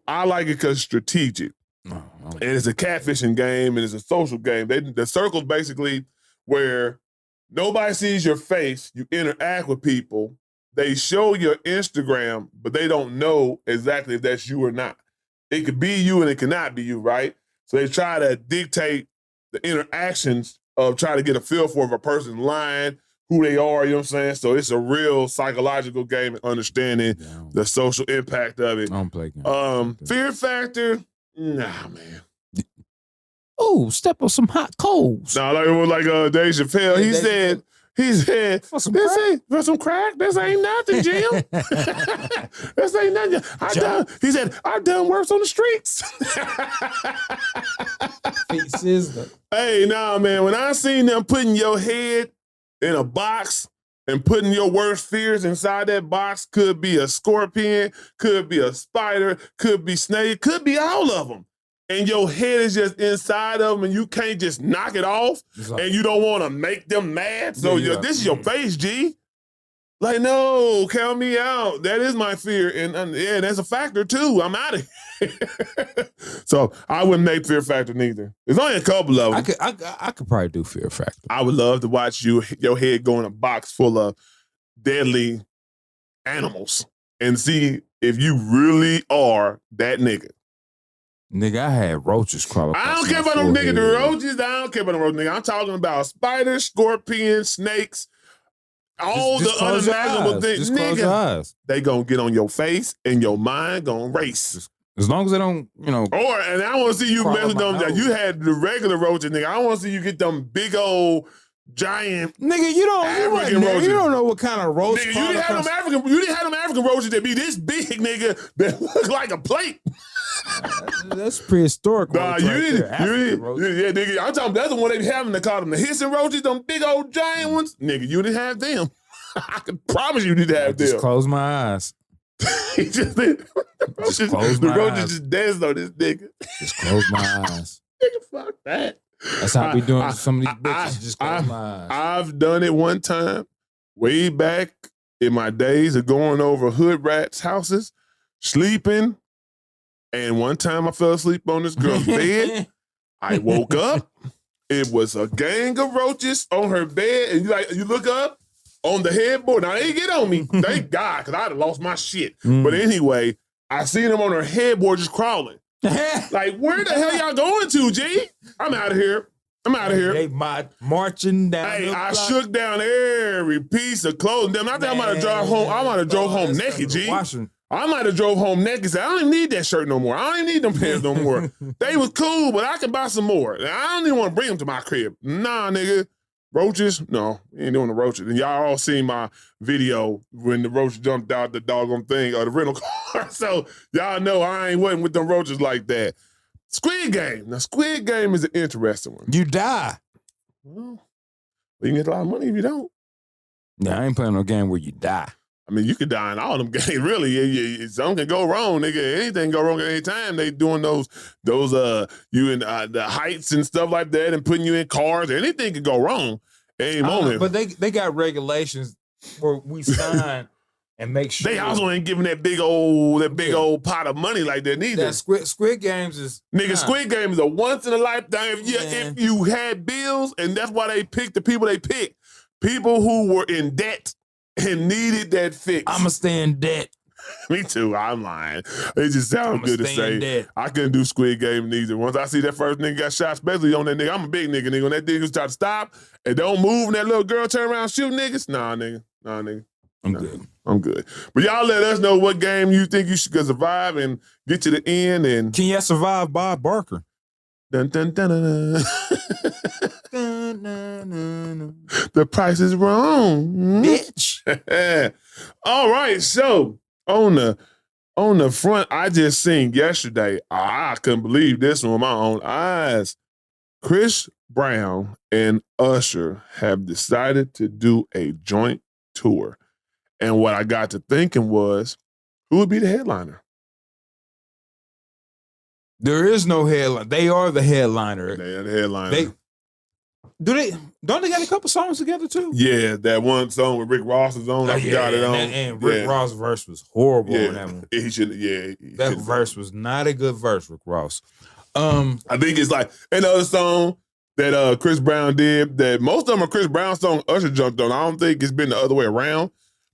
Speaker 1: I like it because it's strategic. And it's a catfishing game and it's a social game. The circle's basically where nobody sees your face, you interact with people, they show your Instagram, but they don't know exactly if that's you or not. It could be you and it cannot be you, right? So they try to dictate the interactions of trying to get a feel for if a person's lying, who they are, you know what I'm saying? So it's a real psychological game and understanding the social impact of it.
Speaker 2: I don't play games.
Speaker 1: Fear factor, nah, man.
Speaker 2: Oh, step on some hot coals.
Speaker 1: No, like it was like Dave Chappelle. He said, for some crack, this ain't nothing, Jim. This ain't nothing. He said, I've done worse on the streets. Hey, nah, man, when I seen them putting your head in a box and putting your worst fears inside that box, could be a scorpion, could be a spider, could be snake, could be all of them. and your head is just inside of them and you can't just knock it off and you don't want to make them mad. So this is your face, G. Like, no, count me out. That is my fear. And yeah, that's a factor too. I'm out of here. So I wouldn't make Fear Factor neither. There's only a couple of them.
Speaker 2: I could probably do Fear Factor.
Speaker 1: I would love to watch your head go in a box full of deadly animals and see if you really are that nigga.
Speaker 2: Nigga, I had roaches crawling.
Speaker 1: I don't care about them nigga, the roaches. I don't care about them roaches, nigga. I'm talking about spiders, scorpions, snakes, all the unimaginable things. Nigga, they gonna get on your face and your mind gonna race.
Speaker 2: As long as they don't, and
Speaker 1: I want to see you mess with them. You had the regular roaches, nigga. I want to see you get them big old giant
Speaker 2: nigga. You don't know what kind of roach.
Speaker 1: Nigga, you didn't have them African roaches that be this big, nigga, that look like a plate.
Speaker 2: That's prehistoric.
Speaker 1: Nah, you didn't. Yeah, nigga. I'm talking. That's the one they be having. They call them the hissing roaches. Them big old giant ones. Nigga, you didn't have them. I can promise you didn't have them.
Speaker 2: Just close my eyes.
Speaker 1: The roaches just danced on this nigga.
Speaker 2: Just close my eyes.
Speaker 1: Nigga, fuck that.
Speaker 2: That's how we doing some of these bitches. Just close my eyes.
Speaker 1: I've done it one time, way back in my days of going over hood rats' houses, sleeping. And one time I fell asleep on this girl's bed. I woke up. It was a gang of roaches on her bed. And you look up on the headboard. Now, they didn't get on me. Thank God, because I'd have lost my shit. But anyway, I seen them on her headboard just crawling. Like, where the hell y'all going to, G? I'm out of here.
Speaker 2: They marching down.
Speaker 1: Hey, I shook down every piece of clothing. I think I might have drove home. I might have drove home naked, G. I might have drove home naked and said, I don't even need that shirt no more. I don't even need them pants no more. They was cool, but I can buy some more. I don't even want to bring them to my crib. Nah, nigga. Roaches? No, we ain't doing the roaches. And y'all all seen my video when the roach jumped out the doggone thing or the rental car. So y'all know I wasn't with them roaches like that. Squid Game. Now, Squid Game is an interesting one.
Speaker 2: You die.
Speaker 1: Well, you can get a lot of money if you don't.
Speaker 2: Yeah, I ain't playing no game where you die.
Speaker 1: I mean, you could die in all them games, really. Something can go wrong, nigga. Anything go wrong at any time. They doing those you in the heights and stuff like that and putting you in cars. Anything could go wrong at any moment.
Speaker 2: But they got regulations where we sign and make sure.
Speaker 1: They also ain't giving that big old pot of money like that neither.
Speaker 2: That Squid Games is...
Speaker 1: Nigga, Squid Game is a once in a lifetime. If you had bills, and that's why they picked the people they picked. People who were in debt and needed that fix.
Speaker 2: I'ma stay in debt.
Speaker 1: Me too. I'm lying. It just sounds good to say. I couldn't do Squid Game neither. Once I see that first nigga got shot, especially on that nigga, I'm a big nigga. When that nigga try to stop and don't move and that little girl turn around and shoot niggas, nah, nigga. I'm good. But y'all let us know what game you think you should survive and get to the end. And
Speaker 2: can y'all survive Bob Barker?
Speaker 1: Dun, dun, dun, dun, dun. The price is wrong,
Speaker 2: bitch.
Speaker 1: All right, so on the front, I just seen yesterday. I couldn't believe this one with my own eyes. Chris Brown and Usher have decided to do a joint tour, and what I got to thinking was, who would be the headliner?
Speaker 2: There is no headline. They are the headliner.
Speaker 1: They are the headliner.
Speaker 2: Don't they got a couple songs together too?
Speaker 1: Yeah, that one song with Rick Ross is on. I forgot it on.
Speaker 2: And Rick Ross' verse was horrible on that one.
Speaker 1: He should.
Speaker 2: That verse was not a good verse, Rick Ross.
Speaker 1: I think it's like another song that Chris Brown did. That most of them are Chris Brown songs. Usher jumped on. I don't think it's been the other way around.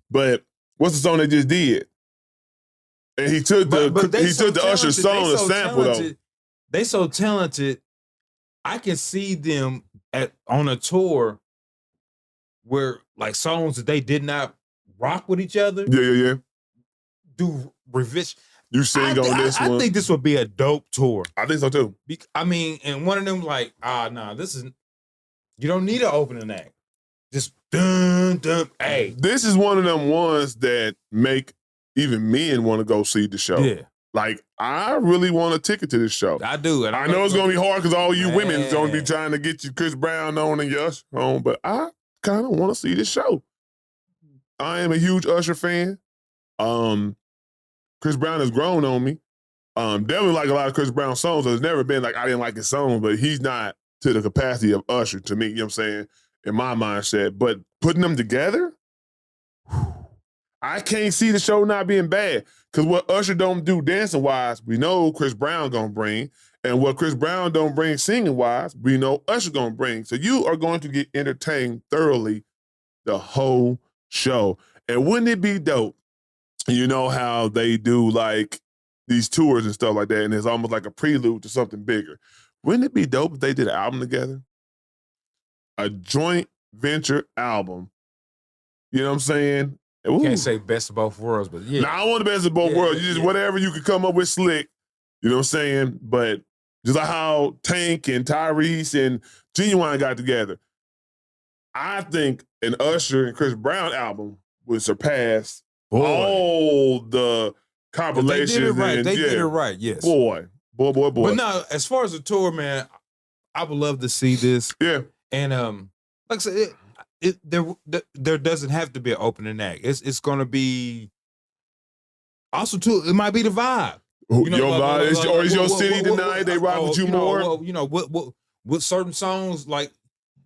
Speaker 1: But what's the song they just did? And he took the Usher song to sample though.
Speaker 2: They so talented. I can see them on a tour where like songs that they did not rock with each other.
Speaker 1: Yeah.
Speaker 2: Do revision.
Speaker 1: You sing on this one.
Speaker 2: I think this would be a dope tour.
Speaker 1: I think so too.
Speaker 2: I mean, and one of them like, this is, you don't need an opening act. Just dun dun. Hey,
Speaker 1: this is one of them ones that make even men want to go see the show.
Speaker 2: Yeah.
Speaker 1: Like, I really want a ticket to this show.
Speaker 2: I do.
Speaker 1: And I know it's going to be hard because all you women is going to be trying to get you Chris Brown on and your Usher on, but I kind of want to see this show. I am a huge Usher fan. Chris Brown has grown on me. Definitely like a lot of Chris Brown songs. There's never been like I didn't like his songs, but he's not to the capacity of Usher to me, you know what I'm saying, in my mindset. But putting them together, I can't see the show not being bad. Because what Usher don't do dancing-wise, we know Chris Brown gonna bring. And what Chris Brown don't bring singing-wise, we know Usher gonna bring. So you are going to get entertained thoroughly the whole show. And wouldn't it be dope? You know how they do like these tours and stuff like that, and it's almost like a prelude to something bigger. Wouldn't it be dope if they did an album together? A joint venture album. You know what I'm saying?
Speaker 2: Ooh. Can't say best of both worlds, but yeah.
Speaker 1: Nah, I want the best of both worlds. You just whatever you could come up with slick. You know what I'm saying? But just like how Tank and Tyrese and Genuine got together. I think an Usher and Chris Brown album would surpass all the compilations. They did it
Speaker 2: right. They did it right, yes.
Speaker 1: Boy.
Speaker 2: But no, as far as the tour, man, I would love to see this.
Speaker 1: Yeah.
Speaker 2: And like I said, there doesn't have to be an opening act. It's gonna be also too. It might be the vibe.
Speaker 1: You know, your vibe, or is your city tonight? They rock with you more.
Speaker 2: You know what certain songs like.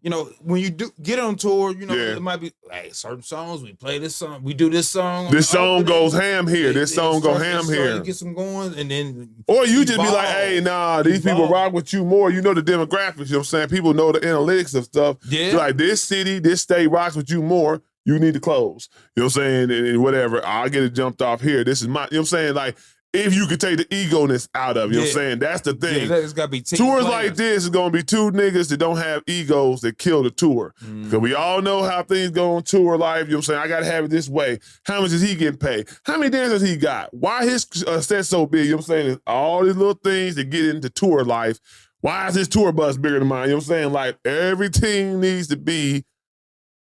Speaker 2: You know, when you do get on tour, you know, it might be, hey, certain songs, we play this song, we do this song.
Speaker 1: This song goes ham here. This song go ham here.
Speaker 2: You get some going, and then.
Speaker 1: Or you just be like, hey, nah, these people rock with you more. You know the demographics, you know what I'm saying? People know the analytics of stuff.
Speaker 2: Yeah.
Speaker 1: So like, this city, this state rocks with you more. You need to close. You know what I'm saying? And whatever. I'll get it jumped off here. This is my, you know what I'm saying? Like, if you could take the ego-ness out of it, you know what I'm saying? That's the thing.
Speaker 2: Yeah, it's got to be team
Speaker 1: tours
Speaker 2: players.
Speaker 1: like this is going to be two niggas that don't have egos that kill the tour. Because we all know how things go on tour life. You know what I'm saying? I got to have it this way. How much is he getting paid? How many dancers he got? Why his set so big? You know what I'm saying? It's all these little things that get into tour life. Why is his tour bus bigger than mine? You know what I'm saying? Like, every team needs to be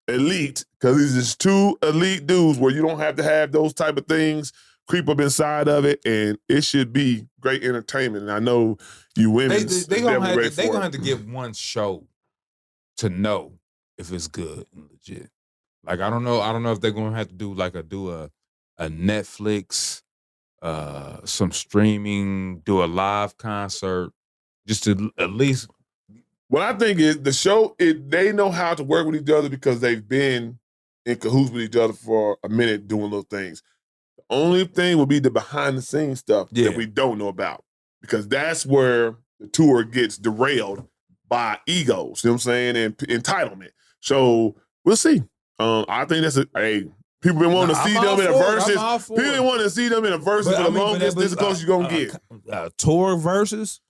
Speaker 1: elite because these is two elite dudes where you don't have to have those type of things creep up inside of it, and it should be great entertainment. And I know you women,
Speaker 2: they gonna have to get one show to know if it's good and legit. Like I don't know if they're gonna have to do a Netflix, some streaming, do a live concert, just to at least.
Speaker 1: What I think is the show. They know how to work with each other because they've been in cahoots with each other for a minute doing little things. Only thing will be the behind the scenes stuff that we don't know about because that's where the tour gets derailed by egos, you know what I'm saying, and entitlement. So we'll see. I think that's people been wanting to see them in a versus. People been wanting to see them in a versus for the longest. This is the closest you're going to
Speaker 2: get. Tour versus?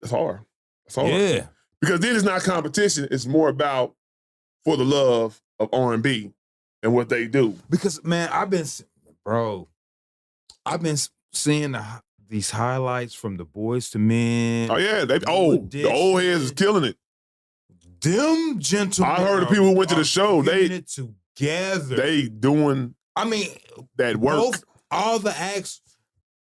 Speaker 1: It's hard. It's hard.
Speaker 2: Yeah.
Speaker 1: Because then it's not competition. It's more about for the love of R&B and what they do.
Speaker 2: Because, man, I've been seeing these highlights from the Boyz II Men.
Speaker 1: Oh yeah, the old heads is killing it.
Speaker 2: Them gentlemen.
Speaker 1: I heard the people who went to the show. They
Speaker 2: it together.
Speaker 1: They doing.
Speaker 2: I mean,
Speaker 1: that work.
Speaker 2: All the acts.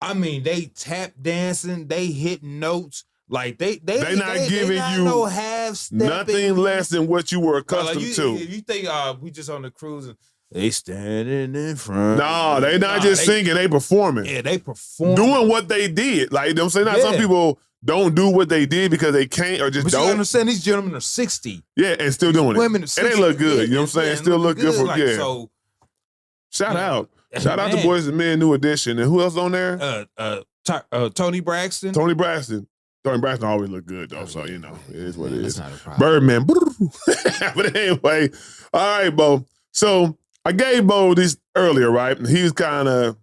Speaker 2: I mean, they tap dancing. They hitting notes. Like they not
Speaker 1: giving you
Speaker 2: no half
Speaker 1: nothing less than what you were accustomed to.
Speaker 2: You think we just on the cruise and they standing in front.
Speaker 1: No, they not just singing, they performing.
Speaker 2: Yeah, they performing.
Speaker 1: Doing what they did. Like, you know what I'm saying? Some people don't do what they did because they can't or just don't.
Speaker 2: You understand, these gentlemen are 60.
Speaker 1: Yeah, and still doing
Speaker 2: women
Speaker 1: it.
Speaker 2: Are 60.
Speaker 1: And they look good. You know what I'm saying? Still look good for,
Speaker 2: So,
Speaker 1: shout out. Shout out to Boyz II Men New Edition. And who else on there?
Speaker 2: Tony Braxton.
Speaker 1: Tony Braxton always look good, though, so, you know, it is what it is.
Speaker 2: Not a problem.
Speaker 1: Birdman. But anyway, all right, Bo. So, I gave Bo this earlier, right? And he was kind of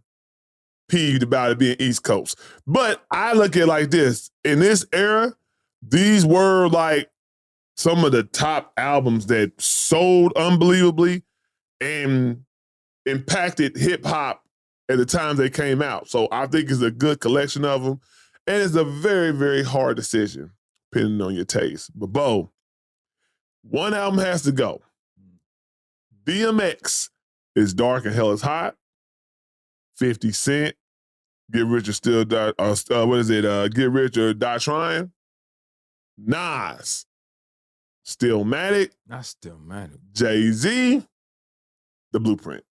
Speaker 1: peeved about it being East Coast. But I look at it like this. In this era, these were like some of the top albums that sold unbelievably and impacted hip-hop at the time they came out. So I think it's a good collection of them. And it's a very, very hard decision, depending on your taste. But Bo, one album has to go. DMX is Dark and Hell is Hot. 50 Cent, Get Rich or Still Die, Get Rich or Die Trying. Nas, Stillmatic.
Speaker 2: Not Stillmatic.
Speaker 1: Jay-Z, The Blueprint.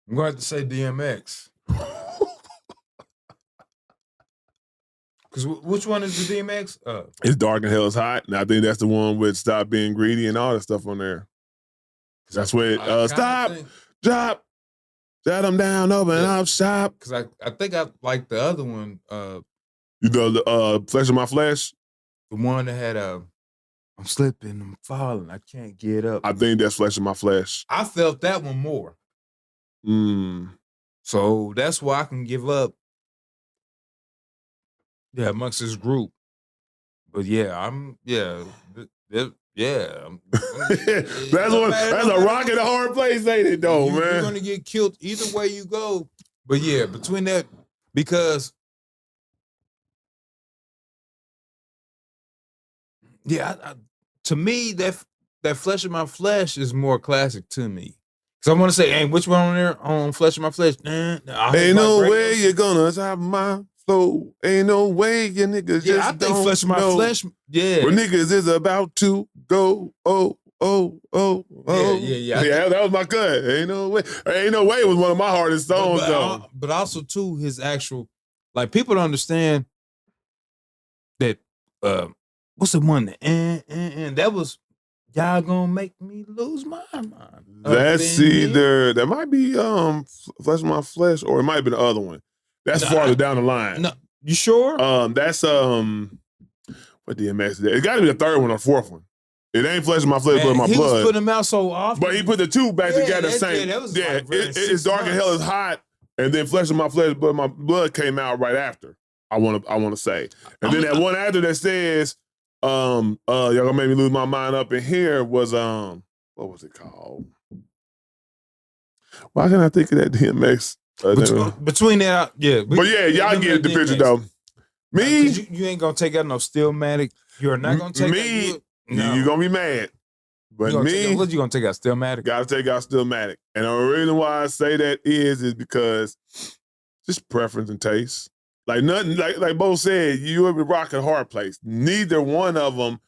Speaker 2: I'm going to have to say DMX. Because which one is the DMX?
Speaker 1: It's Dark and Hell is Hot, and I think that's the one with Stop Being Greedy and all that stuff on there. That's where Stop, Drop, shut them down, open up shop.
Speaker 2: Because I think I like the other one.
Speaker 1: You know, the Flesh of My Flesh?
Speaker 2: The one that had I'm slipping, I'm falling, I can't get up.
Speaker 1: I think that's Flesh of My Flesh.
Speaker 2: I felt that one more. So that's why I can give up. Yeah, amongst this group. But yeah, that's
Speaker 1: a rock and a hard place, ain't it, though, man?
Speaker 2: You're gonna get killed either way you go. But yeah, between that, because to me, that Flesh of My Flesh is more classic to me. So I want to say, hey, which one on there on Flesh of My Flesh? Ain't
Speaker 1: no way you're gonna stop my flow. Ain't no way you niggas just
Speaker 2: I think Flesh of My Flesh. Yeah,
Speaker 1: where niggas is about to go. Oh. Yeah, that was my cut. Ain't no way. Ain't no way was one of my hardest songs, though.
Speaker 2: But also too, his actual, like, people don't understand that. What's the one? That was Y'all Gonna Make Me Lose My Mind.
Speaker 1: That's either that might be Flesh of My Flesh, or it might be the other one. That's farther down the line.
Speaker 2: No, you sure?
Speaker 1: That's what DMX did. It got to be the third one or fourth one. It ain't Flesh of My Flesh, but My Blood.
Speaker 2: He was putting them out so often.
Speaker 1: But he put the two back together same.
Speaker 2: Yeah,
Speaker 1: it's Dark and Hell is Hot, and then Flesh of My Flesh, but My Blood came out right after. I want to say, and then that one after that says, y'all gonna make me lose my mind up in here was what was it called? Why can't I think of that DMX?
Speaker 2: Between that, yeah.
Speaker 1: But yeah, y'all get the picture though. Me,
Speaker 2: you ain't gonna take out no Stillmatic. You're not gonna take
Speaker 1: me. You're gonna be mad. But
Speaker 2: what you gonna take out? Stillmatic?
Speaker 1: Gotta take out Stillmatic. And the reason why I say that is because just preference and taste. Like nothing, like Bo said, you would be rocking hard place. Neither one of them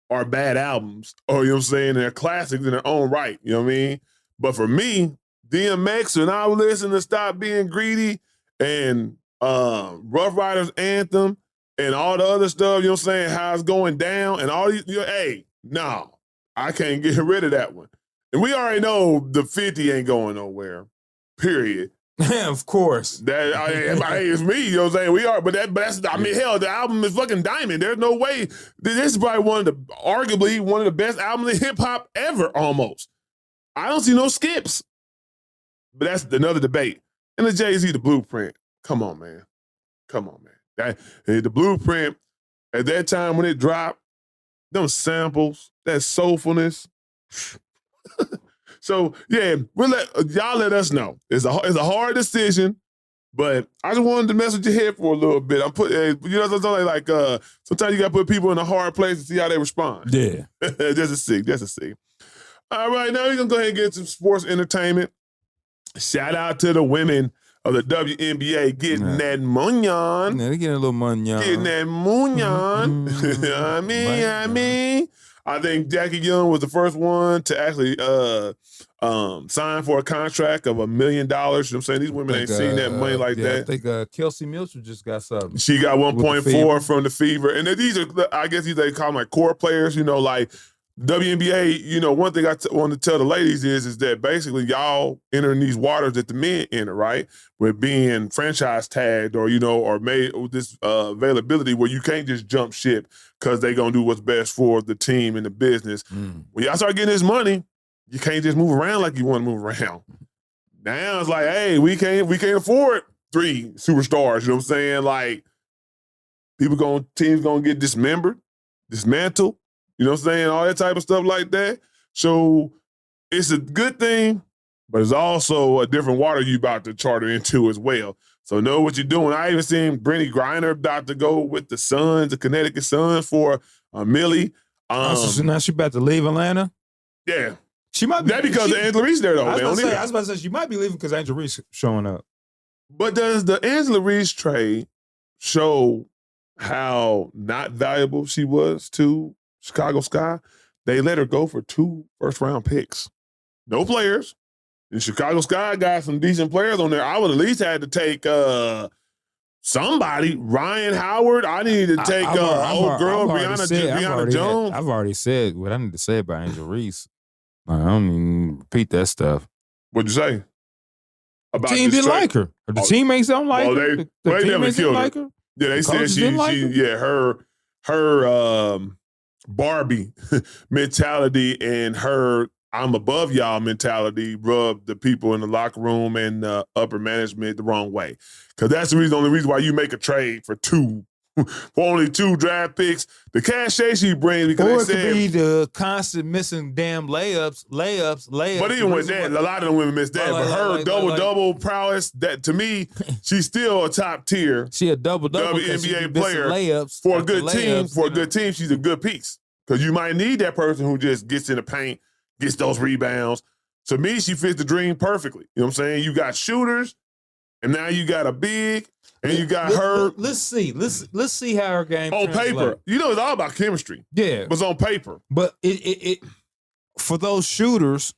Speaker 1: are bad albums. Or you know what I'm saying? They're classics in their own right. You know what I mean? But for me, DMX, when I was listening to Stop Being Greedy and Rough Riders Anthem and all the other stuff, you know what I'm saying, how it's going down and all these, hey, no, I can't get rid of that one. And we already know the 50 ain't going nowhere, period.
Speaker 2: Of course.
Speaker 1: That it's me, you know what I'm saying? We are, but that's I mean, hell, the album is fucking diamond. There's no way. This is probably arguably one of the best albums in hip-hop ever, almost. I don't see no skips. But that's another debate. And the Jay-Z, the Blueprint. Come on, man. The Blueprint, at that time when it dropped, them samples, that soulfulness. So yeah, y'all let us know. It's a hard decision, but I just wanted to mess with your head for a little bit. I'm putting, like sometimes you gotta put people in a hard place to see how they respond.
Speaker 2: Yeah,
Speaker 1: just to see. All right, now we're gonna go ahead and get some sports entertainment. Shout out to the women of the WNBA getting that munyon.
Speaker 2: Yeah, they're getting a little munyon.
Speaker 1: Getting that munyon. I mean. I think Jackie Young was the first one to actually sign for a contract of $1 million. You know what I'm saying? These women ain't seen that money like that.
Speaker 2: I think Kelsey Mitchell just got something.
Speaker 1: She got 1.4 from the Fever. And these are, I guess they call them like core players, you know, like WNBA, you know, one thing I want to tell the ladies is that basically y'all entering these waters that the men enter, right? With being franchise tagged or, you know, or made with this availability where you can't just jump ship because they going to do what's best for the team and the business. When y'all start getting this money, you can't just move around like you want to move around. Now it's like, hey, we can't afford 3 superstars, you know what I'm saying? Like, teams going to get dismantled. You know what I'm saying? All that type of stuff like that. So it's a good thing, but it's also a different water you about to charter into as well. So know what you're doing. I even seen Brittany Griner about to go with the Suns, the Connecticut Suns for Millie.
Speaker 2: So now she about to leave Atlanta?
Speaker 1: Yeah.
Speaker 2: She might be.
Speaker 1: That because of Angela Reese there, though.
Speaker 2: I was about to say she might be leaving because Angela Reese showing up.
Speaker 1: But does the Angela Reese trade show how not valuable she was to Chicago Sky? They let her go for 2 first-round picks. No players, And Chicago Sky got some decent players on there. I would at least had to take somebody. Ryan Howard. I needed to take old girl Brianna Jones.
Speaker 2: I've already said what I need to say about Angel Reese. I don't even repeat that stuff.
Speaker 1: What'd you say?
Speaker 2: About the team didn't like her. The teammates don't like her. The teammates didn't like her.
Speaker 1: Yeah, they said her Barbie mentality and her I'm above y'all mentality rubbed the people in the locker room and upper management the wrong way. Because that's the only reason why you make a trade for only 2 draft picks. The cachet she brings because
Speaker 2: or it could be the constant missing damn layups.
Speaker 1: But even with that, a lot of them women miss that. But her double prowess, that to me, she's still a top tier.
Speaker 2: She a double
Speaker 1: WNBA player layups for a good team. For a good team, she's a good piece because you might need that person who just gets in the paint, gets those rebounds. To me, she fits the dream perfectly. You know what I'm saying? You got shooters, and now you got a big. And you got her.
Speaker 2: Let's see how her game
Speaker 1: on paper. You know, it's all about chemistry.
Speaker 2: Yeah,
Speaker 1: but it's on paper.
Speaker 2: But it for those shooters,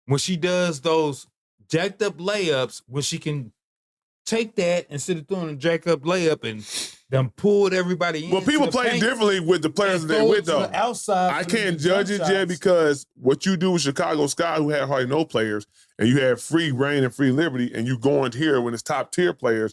Speaker 2: when she does those jacked up layups, when she can take that instead of throwing a jacked up layup and then pull everybody in.
Speaker 1: Well, people play differently with the players that they're with, though.
Speaker 2: Outside,
Speaker 1: I can't judge it yet because what you do with Chicago Sky, who had hardly no players, and you have free reign and free liberty, and you go into here when it's top tier players.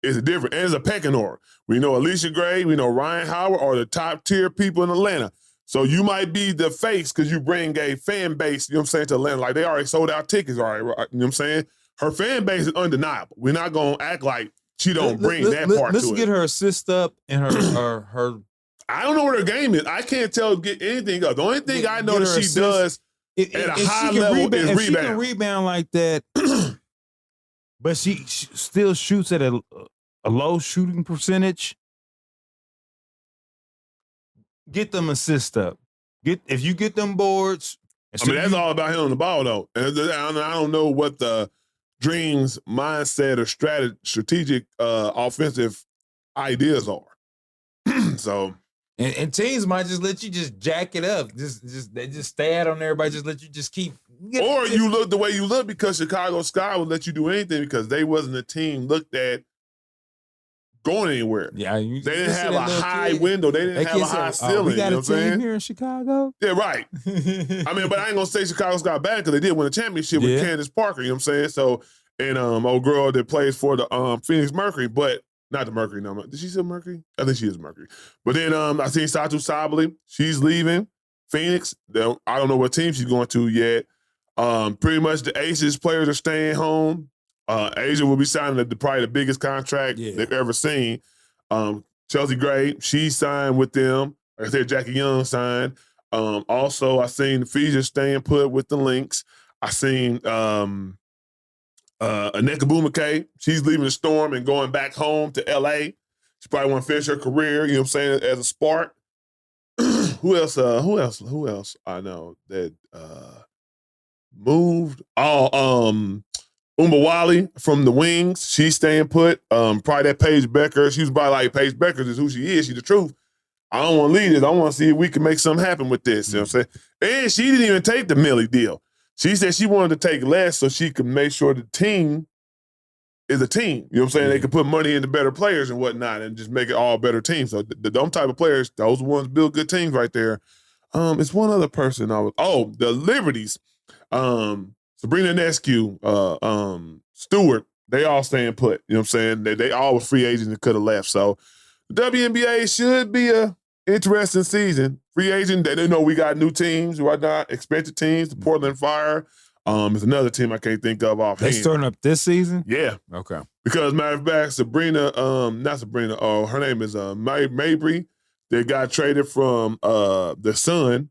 Speaker 1: It's different. And it's a pecking order. We know Alicia Gray, we know Ryan Howard are the top tier people in Atlanta. So you might be the face because you bring a fan base, you know what I'm saying, to Atlanta. Like they already sold out tickets, all right, you know what I'm saying? Her fan base is undeniable. We're not going to act like she don't bring that part to it.
Speaker 2: Let's get her assist up and her
Speaker 1: I don't know what her game is. I can't get anything up. The only thing I know that she does at a high level is rebound.
Speaker 2: If she can rebound like that, but she still shoots at a low shooting percentage, get them assist up. If you get them boards.
Speaker 1: I mean, that's all about him on the ball, though. And I don't know what the Dreams mindset or strategic offensive ideas are. So,
Speaker 2: and teams might just let you just jack it up. They just stay out on everybody. Just let you just keep.
Speaker 1: You look the way you look because Chicago Sky would let you do anything because they wasn't a team looked at going anywhere.
Speaker 2: Yeah,
Speaker 1: they didn't have a high window. They didn't have a high ceiling.
Speaker 2: We got a team here in Chicago.
Speaker 1: Yeah, right. I mean, but I ain't gonna say Chicago's got bad because they did win a championship with Candace Parker. You know what I'm saying? So, and old girl that plays for the Phoenix Mercury, but not the Mercury. No, did she still Mercury? I think she is Mercury. But then I seen Satu Sabally. She's leaving Phoenix. I don't know what team she's going to yet. Pretty much the Aces players are staying home. Asia will be signing probably the biggest contract they've ever seen. Chelsea Gray, she signed with them. Like I said, Jackie Young signed. Also, I seen Ephesians staying put with the Lynx. I seen Aneka Bumake. She's leaving the Storm and going back home to LA. She probably want to finish her career, you know what I'm saying, as a Spark. Who else I know that moved? Umbawali from the Wings, she's staying put. Probably that Paige Becker. She was probably like Paige Becker is who she is. She's the truth. I don't want to leave this. I want to see if we can make something happen with this. You know what I'm saying? And she didn't even take the Millie deal. She said she wanted to take less so she could make sure the team is a team. You know what I'm saying? They could put money into better players and whatnot and just make it all better teams. So them type of players, those ones build good teams right there. It's one other person the Liberties. Sabrina Nescu, Stewart, they all staying put. You know what I'm saying? They all were free agents and could have left. So the WNBA should be a interesting season. Free agent, they know we got new teams, whatnot, expensive teams. The Portland Fire is another team I can't think of offhand.
Speaker 2: They starting up this season?
Speaker 1: Yeah.
Speaker 2: Okay.
Speaker 1: Because matter of fact, Sabrina, not Sabrina, her name is Mabry. They got traded from the Sun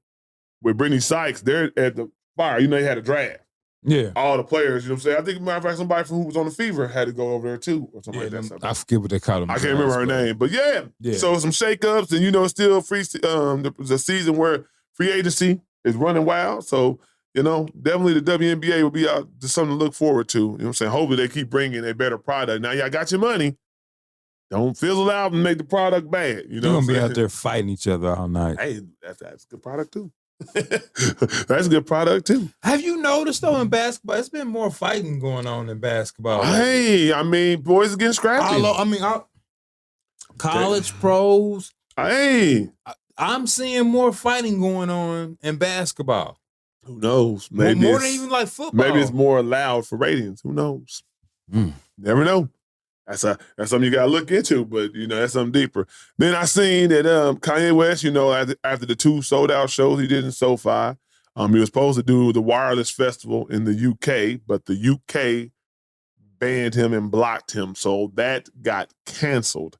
Speaker 1: with Brittany Sykes. They're at the Fire. You know, they had a draft.
Speaker 2: Yeah.
Speaker 1: All the players, you know what I'm saying? I think, matter of fact, somebody who was on the Fever had to go over there too, or something like that.
Speaker 2: I forget what they call them.
Speaker 1: I can't remember her name. But yeah. So some shakeups, and you know, still free the season where free agency is running wild. So, you know, definitely the WNBA will be out to something to look forward to. You know what I'm saying? Hopefully they keep bringing a better product. Now y'all got your money. Don't fizzle out and make the product bad. You know,
Speaker 2: you're gonna be out there fighting each other all night.
Speaker 1: Hey, that's a good product too. That's a good product too.
Speaker 2: Have you noticed though in basketball, it's been more fighting going on in basketball?
Speaker 1: Hey, I mean, boys are getting scrappy.
Speaker 2: College pros.
Speaker 1: Hey,
Speaker 2: I'm seeing more fighting going on in basketball.
Speaker 1: Who knows? Maybe
Speaker 2: more than even like football.
Speaker 1: Maybe it's more allowed for ratings. Who knows? Never know. That's something you gotta look into, but that's something deeper. Then I seen that Kanye West, after the 2 sold out shows he did in SoFi, he was supposed to do the Wireless Festival in the UK, but the UK banned him and blocked him, so that got canceled.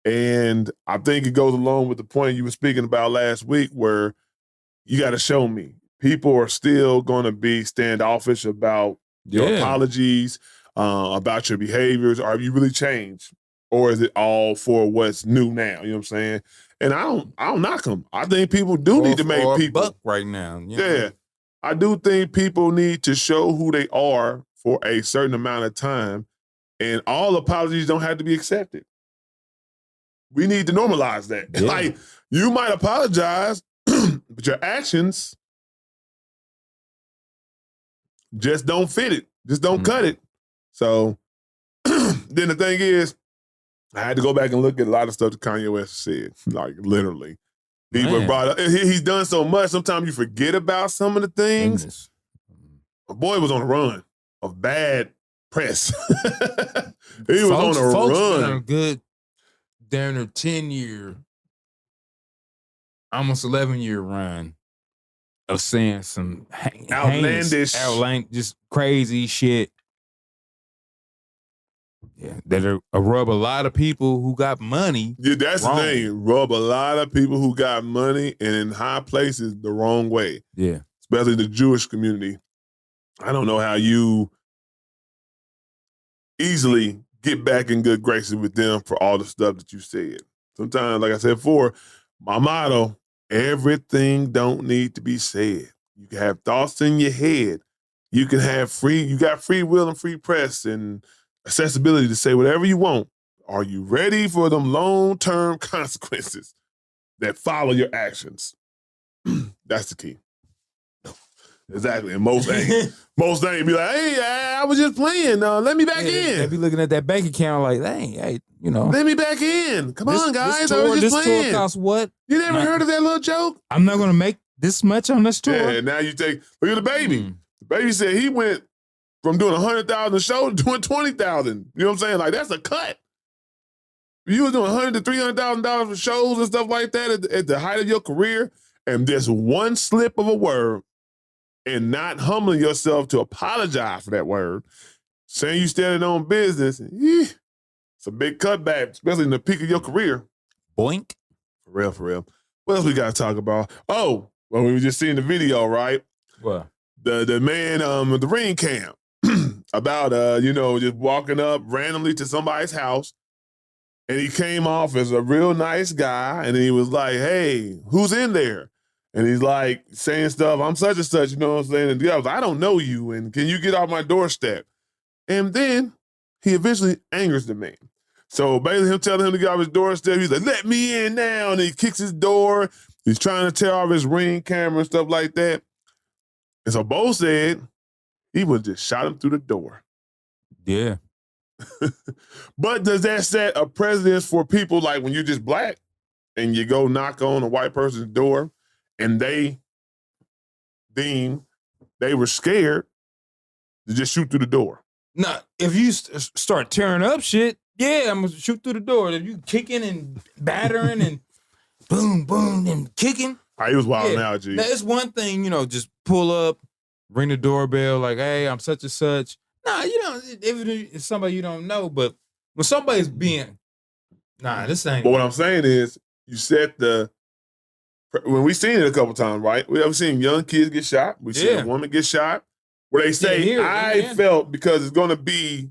Speaker 1: And I think it goes along with the point you were speaking about last week, where you got to show me. People are still going to be standoffish about your apologies, about your behaviors. Are you really changed, or is it all for what's new now? You know what I'm saying? And I don't knock them. I think people do need to make people
Speaker 2: buck right now.
Speaker 1: Yeah, I do think people need to show who they are for a certain amount of time, and all apologies don't have to be accepted. We need to normalize that. Yeah. Like, you might apologize, but your actions just don't fit it. Just don't cut it. So then the thing is, I had to go back and look at a lot of stuff that Kanye West said. Like, literally. People brought up, he's done so much, sometimes you forget about some of the things. My boy was on a run of bad press. He was on a run.
Speaker 2: Good during a 10-year, almost 11-year run of saying some outlandish, just crazy shit. Yeah, that rub a lot of people who got money.
Speaker 1: Yeah, that's wrong. The thing. Rub a lot of people who got money and in high places the wrong way.
Speaker 2: Yeah.
Speaker 1: Especially the Jewish community. I don't know how you easily get back in good graces with them for all the stuff that you said. Sometimes, like I said before, my motto, everything don't need to be said. You can have thoughts in your head. You got free will and free press and accessibility to say whatever you want. Are you ready for them long-term consequences that follow your actions? That's the key. Exactly. And most ain't be like, hey, I was just playing. Let me back in.
Speaker 2: They be looking at that bank account like, dang, hey,
Speaker 1: let me back in. Come on, guys. I was just playing.
Speaker 2: This tour costs what?
Speaker 1: You never heard of that little joke?
Speaker 2: I'm not going to make this much on this tour.
Speaker 1: Yeah, now you look at the baby. The baby said he went from doing 100,000 shows to doing 20,000. You know what I'm saying? Like, that's a cut. You was doing $100,000 to $300,000 for shows and stuff like that at the height of your career, and this one slip of a word and not humbling yourself to apologize for that word, saying you standing on business, it's a big cutback, especially in the peak of your career.
Speaker 2: Boink.
Speaker 1: For real. What else we got to talk about? Oh, well, we were just seeing the video, right?
Speaker 2: What?
Speaker 1: The man at the ring camp about, just walking up randomly to somebody's house, and he came off as a real nice guy, and he was like, hey, who's in there? And he's like saying stuff, I'm such and such, you know what I'm saying? And the guy was like, I don't know you, and can you get off my doorstep? And then he eventually angers the man. So basically him telling him to get off his doorstep, he's like, let me in now. And he kicks his door. He's trying to tear off his ring camera and stuff like that. And so Bo said he would just shot him through the door.
Speaker 2: Yeah.
Speaker 1: But does that set a precedence for people like when you're just black and you go knock on a white person's door and they deem they were scared to just shoot through the door?
Speaker 2: Now, if you start tearing up shit, yeah, I'm going to shoot through the door. If you kicking and battering and boom, boom, and kicking.
Speaker 1: He was wild now, G.
Speaker 2: Now, it's one thing, just pull up, ring the doorbell, like, hey, I'm such and such. Nah, if it's somebody you don't know, but when somebody's being, this ain't.
Speaker 1: But what I'm saying is, you set when we seen it a couple times, right? We ever seen young kids get shot. We seen a woman get shot. Where they say, I felt because it's going to be,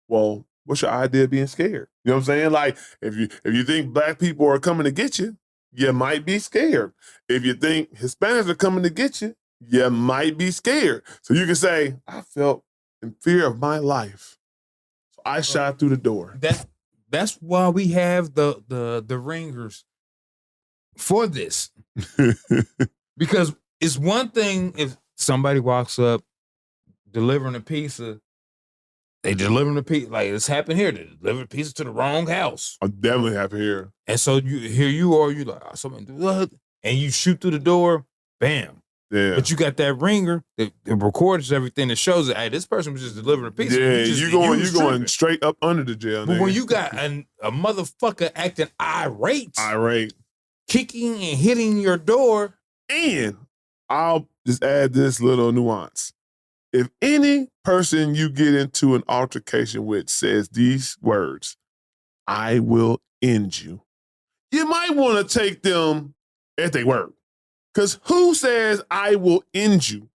Speaker 1: well, what's your idea of being scared? You know what I'm saying? Like, if you think black people are coming to get you, you might be scared. If you think Hispanics are coming to get you, you might be scared. So you can say, I felt in fear of my life, so I shot through the door.
Speaker 2: That's why we have the ringers for this. Because it's one thing if somebody walks up delivering a pizza, they delivering a pizza. Like it's happened here. They deliver a pizza to the wrong house.
Speaker 1: I definitely happened here.
Speaker 2: And so you are like, oh, somebody do what? And you shoot through the door, bam.
Speaker 1: Yeah.
Speaker 2: But you got that ringer that records everything that shows that, hey, this person was just delivering a pizza.
Speaker 1: Yeah, you going straight up under the jail.
Speaker 2: But when you got a motherfucker acting irate, kicking and hitting your door.
Speaker 1: And I'll just add this little nuance. If any person you get into an altercation with says these words, I will end you, you might want to take them at their word. Because who says I will end you?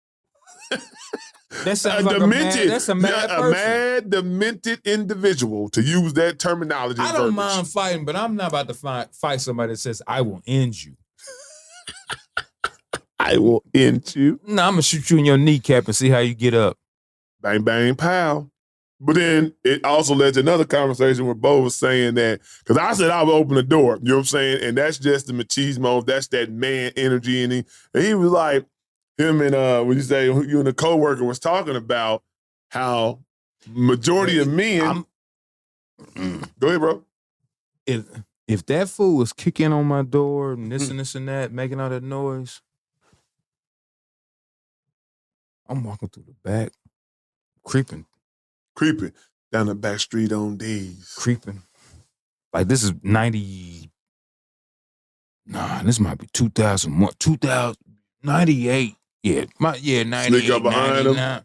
Speaker 2: That sounds like that's a mad person.
Speaker 1: A mad, demented individual, to use that terminology.
Speaker 2: I don't mind fighting, but I'm not about to fight somebody that says I will end you.
Speaker 1: I will end you.
Speaker 2: No, I'm going to shoot you in your kneecap and see how you get up.
Speaker 1: Bang, bang, pow. But then it also led to another conversation where Bo was saying that, because I said I would open the door, you know what I'm saying? And that's just the machismo, that's that man energy. And he was like, him and, when you say you and the coworker was talking about how majority of men. Go ahead, bro.
Speaker 2: If that fool was kicking on my door and this and this and that, making all that noise, I'm walking through the back, creeping
Speaker 1: down the back street on D's.
Speaker 2: Creeping. Like this is 90. Nah, this might be 2001, 2098. Yeah, 98.
Speaker 1: Sneak up behind
Speaker 2: 99.
Speaker 1: him.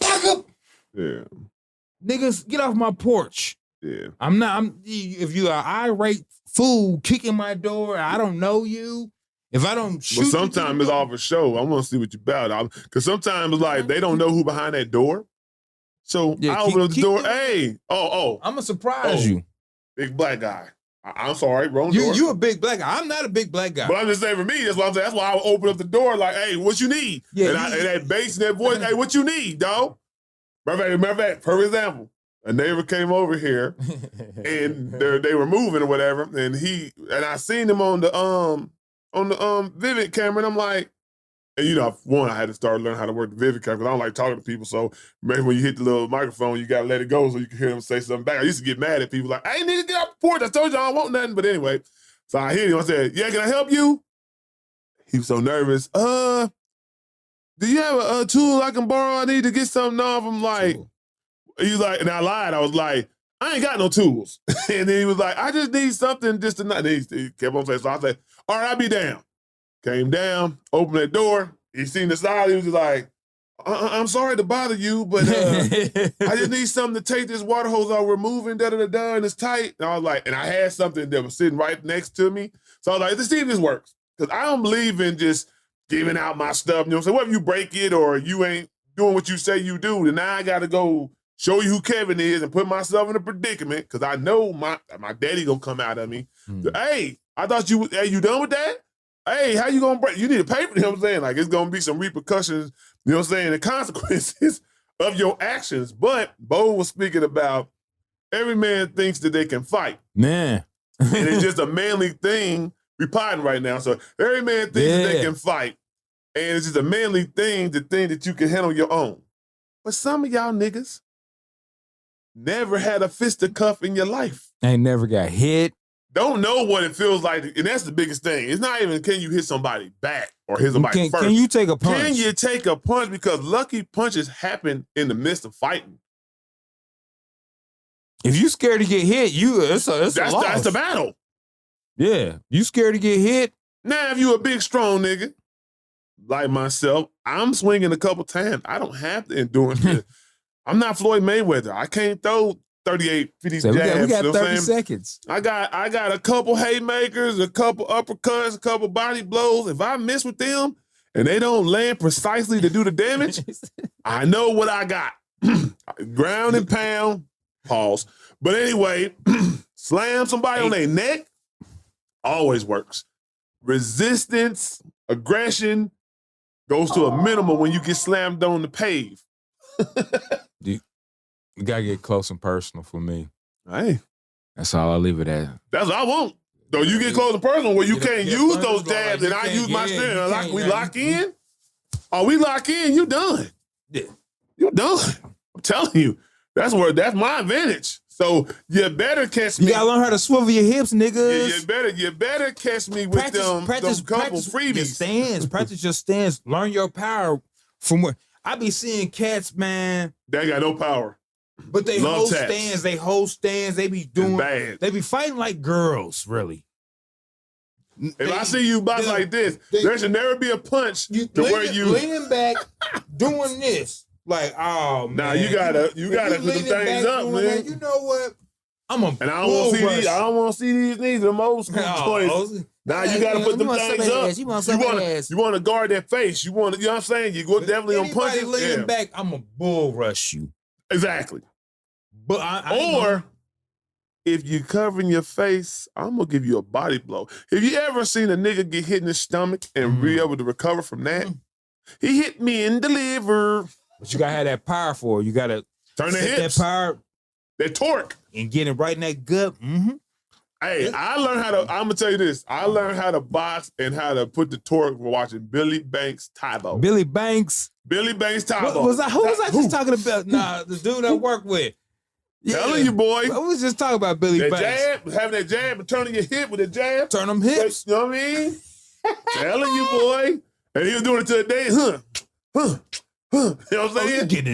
Speaker 2: Back up.
Speaker 1: Yeah.
Speaker 2: Niggas, get off my porch.
Speaker 1: Yeah.
Speaker 2: If you are irate fool kicking my door, I don't know you. If I don't shoot,
Speaker 1: but sometimes it's off a show. I want to see what you about. Because sometimes it's like they don't know who behind that door. So I open up the door. Hey, I'm
Speaker 2: gonna surprise you,
Speaker 1: big black guy. I'm sorry, wrong door.
Speaker 2: You a big black guy. I'm not a big black guy.
Speaker 1: But I'm just saying for me, that's what I'm saying. That's why I would open up the door like, hey, what you need? Yeah, and that bass and that voice, hey, what you need, dog? Matter of fact, for example, a neighbor came over here and they were moving or whatever, and I seen him on the Vivid camera, and I'm like, and I had to start learning how to work the Vivid camera because I don't like talking to people. So maybe when you hit the little microphone, you gotta let it go so you can hear them say something back. I used to get mad at people like, I ain't need to get off the porch. I told you I don't want nothing. But anyway, so I hit him. I said, yeah, can I help you? He was so nervous. Do you have a tool I can borrow? I need to get something off. I'm like, he's like, and I lied. I was like, I ain't got no tools. And then he was like, I just need something just to not. He kept on saying, so I said, all right, I'll be down. Came down, opened that door. He seen the side. He was just like, I'm sorry to bother you, but I just need something to take this water hose out. We're moving, da-da-da-da, and it's tight. And I was like, and I had something that was sitting right next to me. So I was like, let's see if this works. Because I don't believe in just giving out my stuff. You know what I'm saying? What if you break it or you ain't doing what you say you do? Then now I got to go show you who Kevin is and put myself in a predicament because I know my daddy gonna come out of me. Hey, I thought you done with that? Hey, how you gonna break? You need to pay for it, you know what I'm saying? Like, it's gonna be some repercussions, you know what I'm saying, the consequences of your actions. But Bo was speaking about every man thinks that they can fight.
Speaker 2: Man.
Speaker 1: And it's just a manly thing we potting right now. So every man thinks that they can fight. And it's just a manly thing to think that you can handle your own. But some of y'all niggas never had a fisticuff in your life.
Speaker 2: Ain't never got hit.
Speaker 1: Don't know what it feels like, and that's the biggest thing. It's not even can you hit somebody back or hit somebody first.
Speaker 2: Can you take a punch?
Speaker 1: Can you take a punch? Because lucky punches happen in the midst of fighting.
Speaker 2: If you scared to get hit, it's a loss.
Speaker 1: That's the battle.
Speaker 2: Yeah, you scared to get hit.
Speaker 1: Now, if you a big, strong nigga like myself, I'm swinging a couple times. I don't have the endurance. I'm not Floyd Mayweather. I can't throw 38, 50
Speaker 2: so
Speaker 1: jabs.
Speaker 2: We got 30 seconds.
Speaker 1: I got a couple haymakers, a couple uppercuts, a couple body blows. If I miss with them and they don't land precisely to do the damage, I know what I got. Ground and pound, pause. But anyway, slam somebody on their neck always works. Resistance, aggression goes to a minimum when you get slammed on the pave.
Speaker 2: You gotta get close and personal for me.
Speaker 1: Hey.
Speaker 2: That's all I leave it at.
Speaker 1: That's what I want. So you get close and personal where you can't use those jabs and I use my strength. We lock in. Oh, we lock in, you done.
Speaker 2: Yeah.
Speaker 1: You done. I'm telling you. That's my advantage. So you better catch me.
Speaker 2: You gotta learn how to swivel your hips, niggas.
Speaker 1: Yeah, you better catch me with them couple freebies.
Speaker 2: Your stance. Practice your stance. Learn your power from where I be seeing cats, man.
Speaker 1: They got no power.
Speaker 2: But they hold stands. They hold stands. They be doing bad. They be fighting like girls, really.
Speaker 1: If I see you box like this, there should never be a punch where you
Speaker 2: leaning back, doing this. Like, oh man.
Speaker 1: Nah, you gotta put them things up, man.
Speaker 2: That, you know what?
Speaker 1: And I don't want to see these knees. The old school toys. Now you gotta put them things up. You want to guard that face. You know what I'm saying? You go definitely on punch.
Speaker 2: Anybody leaning back, I'm gonna bull rush you.
Speaker 1: Exactly.
Speaker 2: But
Speaker 1: if you covering your face, I'm gonna give you a body blow. Have you ever seen a nigga get hit in the stomach and be able to recover from that? He hit me in the liver.
Speaker 2: But you gotta have that power for it. You gotta
Speaker 1: turn the hips.
Speaker 2: That power,
Speaker 1: that torque,
Speaker 2: and get it right in that gut. Mm-hmm.
Speaker 1: Hey, I learned how to. I'm gonna tell you this. I learned how to box and how to put the torque for watching Billy Banks Tybo.
Speaker 2: Billy Banks
Speaker 1: Tybo.
Speaker 2: Who was I just talking about? Nah, the dude I work with.
Speaker 1: Yeah. Telling you, boy.
Speaker 2: I was just talking about Billy Banks.
Speaker 1: Jab, having that jab and turning your hip with a jab.
Speaker 2: Turn them hips.
Speaker 1: You know what I mean? Telling you, boy. And he was doing it to a day. You know what I'm saying?
Speaker 2: You get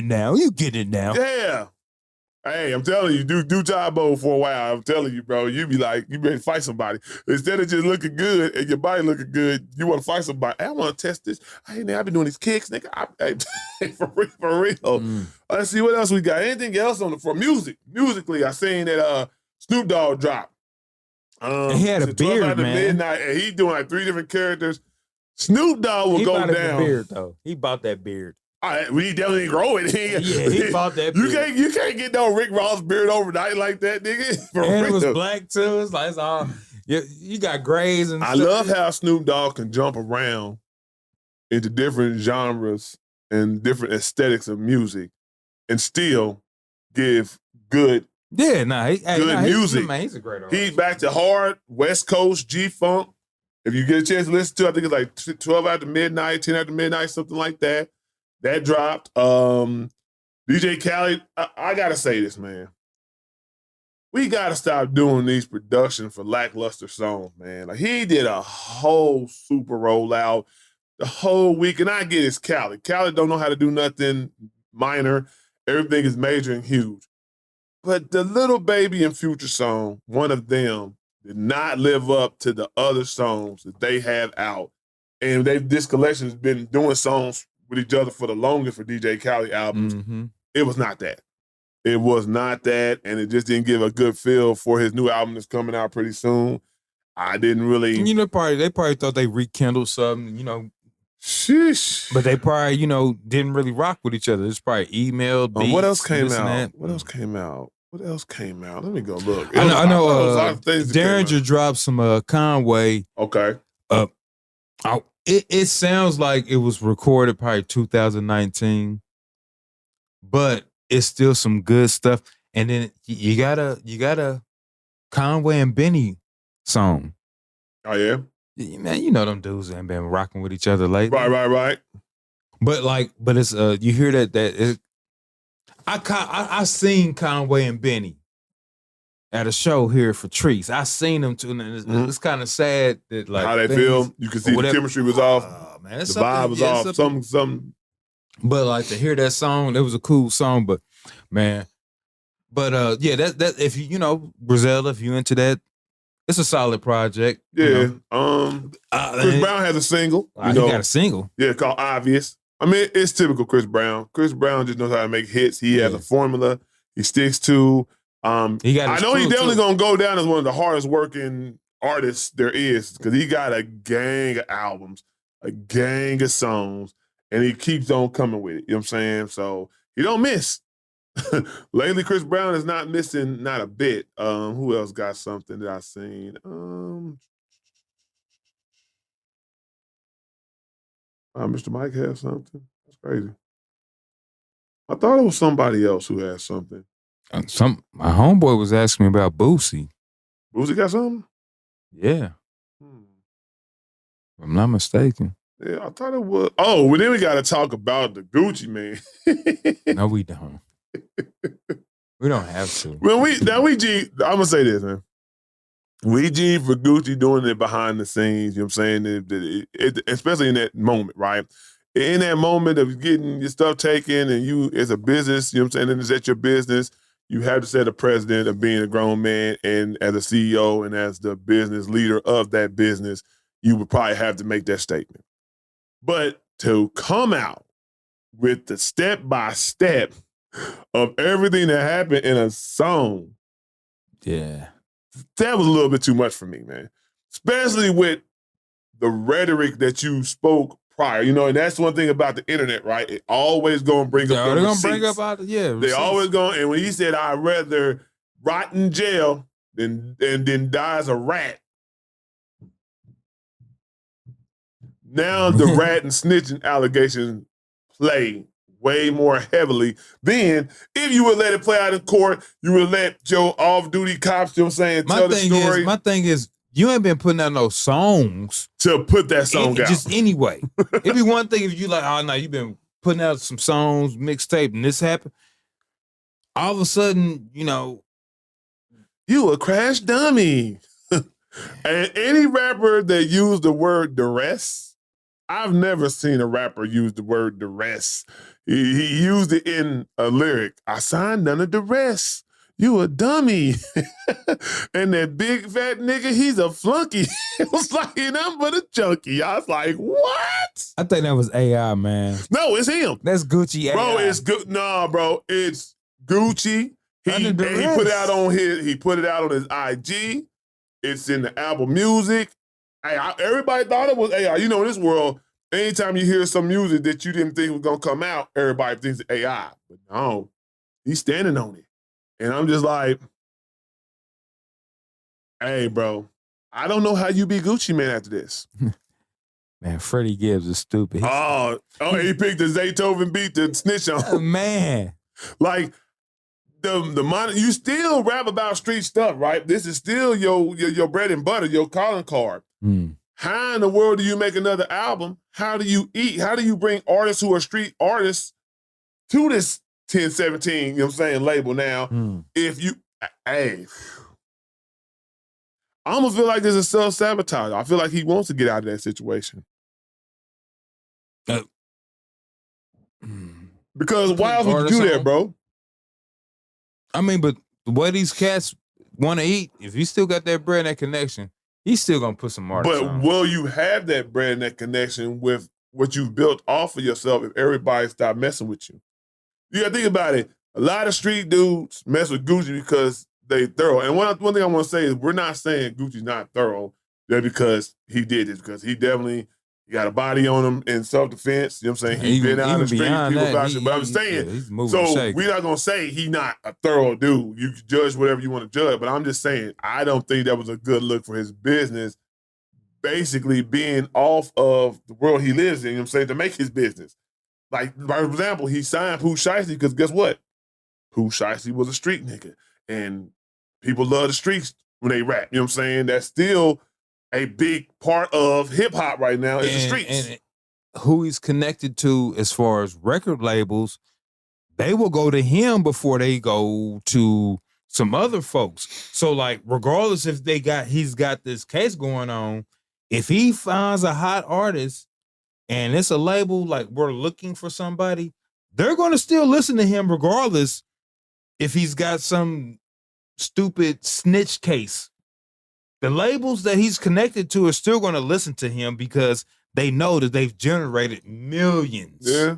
Speaker 2: it now.
Speaker 1: Yeah. Hey, I'm telling you, do Tybo for a while. I'm telling you, bro. You be like, you ready to fight somebody. Instead of just looking good and your body looking good, you want to fight somebody. Hey, I want to test this. Hey, man, I've been doing these kicks, nigga. For real. Let's see what else we got. Anything else for music? Musically, I seen that Snoop Dogg dropped.
Speaker 2: He had a beard, man.
Speaker 1: Midnight, and he doing like 3 different characters. Snoop Dogg will go down.
Speaker 2: Beard, though. He bought that beard.
Speaker 1: We definitely grow it.
Speaker 2: He bought that beard.
Speaker 1: You can't get no Rick Ross beard overnight like that, nigga.
Speaker 2: And it was black too. It's like, it's all, you got grays and
Speaker 1: I love how Snoop Dogg can jump around into different genres and different aesthetics of music and still give good music.
Speaker 2: He's a great artist.
Speaker 1: He's back to hard West Coast G-Funk. If you get a chance to listen to it, I think it's like 12 after midnight, 10 after midnight, something like that. That dropped. DJ Khaled, I gotta say this, man. We gotta stop doing these production for lackluster songs, man. Like he did a whole super rollout the whole week, and I get it's Khaled. Khaled don't know how to do nothing minor. Everything is major and huge. But the Little Baby and Future song, one of them, did not live up to the other songs that they have out. And this collection has been doing songs with each other for the longest for DJ Khaled albums.
Speaker 2: Mm-hmm.
Speaker 1: It was not that. It was not that, and it just didn't give a good feel for his new album that's coming out pretty soon. I didn't really...
Speaker 2: they probably thought they rekindled something,
Speaker 1: Sheesh.
Speaker 2: But they probably, didn't really rock with each other. It's probably emailed, beats,
Speaker 1: what else came out? What else came out? Let me go look.
Speaker 2: I know Derringer dropped some Conway.
Speaker 1: Okay.
Speaker 2: It sounds like it was recorded probably 2019, but it's still some good stuff. And then you got a Conway and Benny song.
Speaker 1: Oh yeah,
Speaker 2: man. Them dudes ain't been rocking with each other lately.
Speaker 1: Right.
Speaker 2: But it's you hear that I seen Conway and Benny at a show here for Trees. I seen them too, and it's kind of sad that
Speaker 1: how they feel. You can see the chemistry was off.
Speaker 2: Man,
Speaker 1: the vibe was off. Something.
Speaker 2: But like to hear that song, it was a cool song. But man, that if Griselda, if you into that, it's a solid project.
Speaker 1: Yeah. Chris Brown has a single.
Speaker 2: He got a single.
Speaker 1: Yeah, called Obvious. I mean, it's typical Chris Brown. Chris Brown just knows how to make hits. He has a formula he sticks to. I know he's definitely gonna go down as one of the hardest working artists there is because he got a gang of albums, a gang of songs, and he keeps on coming with it. You know what I'm saying? So he don't miss. Lately, Chris Brown is not missing, not a bit. Who else got something that I seen? Mr. Mike has something. That's crazy. I thought it was somebody else who had something.
Speaker 2: My homeboy was asking me about Boosie.
Speaker 1: Boosie got something?
Speaker 2: Yeah. If I'm not mistaken.
Speaker 1: Yeah, I thought it was. Oh, well, then we got to talk about the Gucci man.
Speaker 2: No, we don't. We don't have to.
Speaker 1: Well, I'm gonna say this, man. We G for Gucci doing it behind the scenes. You know what I'm saying? Especially in that moment, right? In that moment of getting your stuff taken, and you as a business, you know what I'm saying, and it's at your business, you have to set a precedent of being a grown man, and as a CEO and as the business leader of that business, you would probably have to make that statement. But to come out with the step-by-step of everything that happened in a song,
Speaker 2: yeah,
Speaker 1: that was a little bit too much for me, man. Especially with the rhetoric that you spoke prior, you know, and that's one thing about the internet, right? It always gonna bring up the receipts. Bring up they always going, and when he said, "I'd rather rot in jail than die as a rat," now the rat and snitching allegations play way more heavily than if you would let it play out in court. You would let your off-duty cops, you know what I'm saying, tell the story.
Speaker 2: My thing is, you ain't been putting out no songs
Speaker 1: to put that song out.
Speaker 2: Just anyway. It'd be one thing if you like, oh no, you've been putting out some songs, mixtape, and this happened. All of a sudden, you know,
Speaker 1: you a crash dummy. And any rapper that used the word duress, I've never seen a rapper use the word duress. He used it in a lyric. I signed under duress. You a dummy. And that big fat nigga, he's a flunky. It was like nothing but a junkie. I was like, what?
Speaker 2: I think that was AI, man.
Speaker 1: No, it's him.
Speaker 2: That's Gucci AI.
Speaker 1: Bro, it's good. Nah, bro, it's Gucci. He put it out on his IG. It's in the Apple Music. Everybody thought it was AI. You know, in this world, anytime you hear some music that you didn't think was gonna come out, everybody thinks it's AI. But no, he's standing on it. And I'm just like, hey, bro, I don't know how you be Gucci Man after this.
Speaker 2: Man, Freddie Gibbs is stupid.
Speaker 1: He picked the Zaytoven beat to snitch on.
Speaker 2: Oh, man.
Speaker 1: Like, you still rap about street stuff, right? This is still your bread and butter, your calling card. How in the world do you make another album? How do you eat? How do you bring artists who are street artists to this 1017, you know what I'm saying, label now? If you, I almost feel like there's a self-sabotage. I feel like he wants to get out of that situation. Because why else would you do that, bro?
Speaker 2: I mean, but the way these cats want to eat, if you still got that bread and that connection, he's still going to put some artists on.
Speaker 1: But will you have that bread and that connection with what you've built off of yourself if everybody stop messing with you? You gotta think about it. A lot of street dudes mess with Gucci because they thorough. And one thing I want to say is we're not saying Gucci's not thorough just because he did this, because he definitely got a body on him in self-defense. You know what I'm saying? He's been out in the street, people about you. But I'm saying, so we're not gonna say he's not a thorough dude. You can judge whatever you want to judge, but I'm just saying, I don't think that was a good look for his business, basically being off of the world he lives in, you know what I'm saying, to make his business. Like, for example, he signed Pooh Shiesty because guess what? Pooh Shiesty was a street nigga. And people love the streets when they rap. You know what I'm saying? That's still a big part of hip-hop right now is the streets.
Speaker 2: And who he's connected to as far as record labels, they will go to him before they go to some other folks. So, like, regardless if he's got this case going on, if he finds a hot artist, and it's a label, like we're looking for somebody, they're going to still listen to him regardless if he's got some stupid snitch case. The labels that he's connected to are still going to listen to him because they know that they've generated millions.
Speaker 1: Yeah.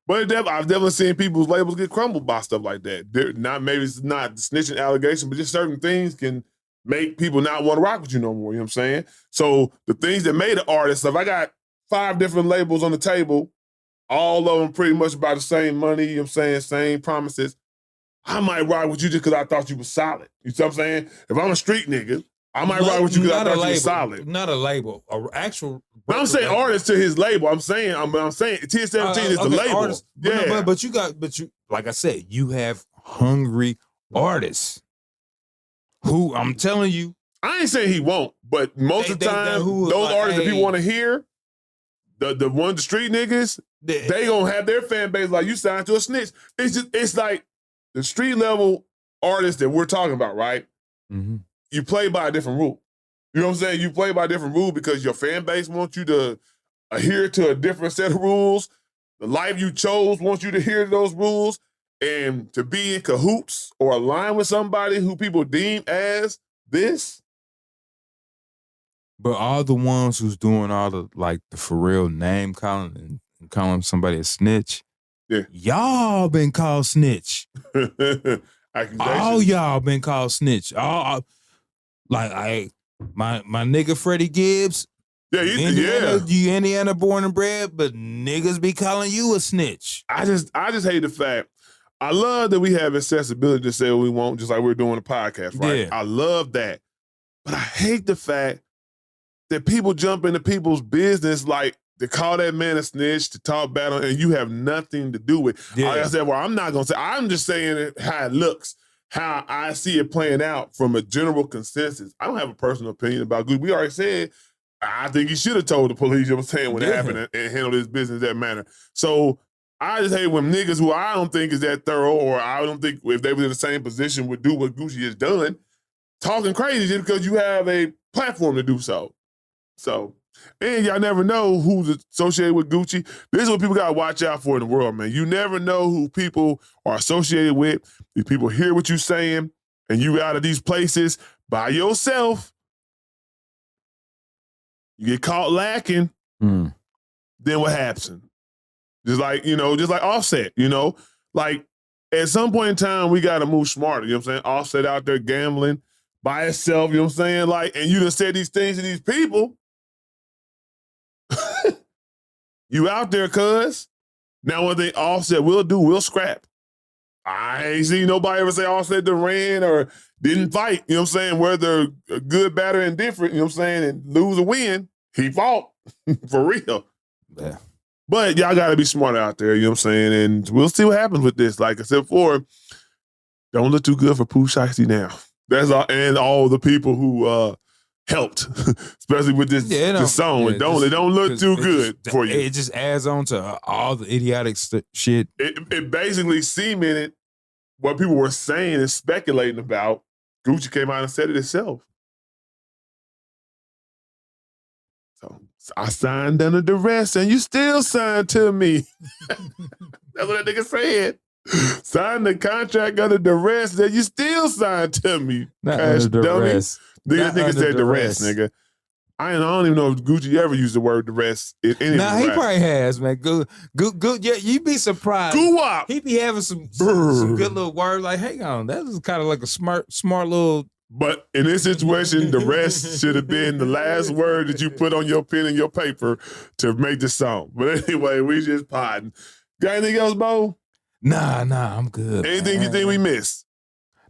Speaker 1: But I've definitely seen people's labels get crumbled by stuff like that. Maybe it's not snitching allegation, but just certain things can make people not want to rock with you no more. You know what I'm saying? So the things that made an artist, if I got 5 different labels on the table, all of them pretty much about the same money, you know what I'm saying, same promises, I might ride with you just because I thought you was solid. You see what I'm saying? If I'm a street nigga, I might ride with you because I thought you was solid.
Speaker 2: Not a label, an actual.
Speaker 1: I'm saying label. Artist to his label. I'm saying 1017 is the label.
Speaker 2: Artist, but you like I said, you have hungry artists who, I'm telling you,
Speaker 1: I ain't saying he won't, but most of the time, those artists that people want to hear, the street niggas, they gonna have their fan base like you signed to a snitch. It's like the street level artists that we're talking about, right?
Speaker 2: Mm-hmm.
Speaker 1: You play by a different rule. You know what I'm saying? You play by a different rule because your fan base wants you to adhere to a different set of rules. The life you chose wants you to adhere to those rules. And to be in cahoots or align with somebody who people deem as this.
Speaker 2: But all the ones who's doing all the, like, the for real name calling and calling somebody a snitch, y'all been called snitch. All y'all been called snitch. All like my nigga Freddie Gibbs.
Speaker 1: Yeah,
Speaker 2: you Indiana born and bred, but niggas be calling you a snitch.
Speaker 1: I just hate the fact. I love that we have accessibility to say what we want, just like we're doing a podcast, right?
Speaker 2: Yeah.
Speaker 1: I love that. But I hate the fact that people jump into people's business like to call that man a snitch, to talk bad on, and you have nothing to do with it.
Speaker 2: Yeah.
Speaker 1: Like I said, well, I'm not going to say, I'm just saying how it looks, how I see it playing out from a general consensus. I don't have a personal opinion about Gucci. We already said, I think he should have told the police, you know what I'm saying, when it happened and handled his business that manner. So I just hate when niggas who I don't think is that thorough, or I don't think if they were in the same position would do what Gucci has done, talking crazy just because you have a platform to do so. So, and y'all never know who's associated with Gucci. This is what people got to watch out for in the world, man. You never know who people are associated with. These people hear what you're saying, and you out of these places by yourself. You get caught lacking, then what happens? Just like Offset, like at some point in time, we got to move smarter. You know what I'm saying? Offset out there gambling by itself, you know what I'm saying? Like, and you done said these things to these people. You out there, cuz. Now what they Offset will do, we'll scrap. I ain't seen nobody ever say Offset done ran or didn't fight, you know what I'm saying? Whether good, bad, or indifferent, you know what I'm saying? And lose or win, he fought. For real.
Speaker 2: Yeah.
Speaker 1: But y'all got to be smart out there, you know what I'm saying? And we'll see what happens with this. Like I said before, don't look too good for Pooh Shiesty now. That's all, and all the people who helped, especially with this song. It don't look too good for you.
Speaker 2: It just adds on to all the idiotic shit.
Speaker 1: It basically cemented what people were saying and speculating about. Gucci came out and said it itself. So I signed under duress, and you still signed to me. That's what that nigga said. Signed the contract under duress, and you still signed to me.
Speaker 2: Not under duress.
Speaker 1: Nigga said duress, nigga. I don't even know if Gucci ever used the word duress in any
Speaker 2: Nah, he probably has, man. Good. Yeah, you'd be surprised.
Speaker 1: Goo-wop.
Speaker 2: He be having some good little words like, hang on, that is kind of like a smart little.
Speaker 1: But in this situation, the rest should have been the last word that you put on your pen and your paper to make the song. But anyway, we just podding. Got anything else, Bo?
Speaker 2: Nah, I'm good.
Speaker 1: Anything you think we missed?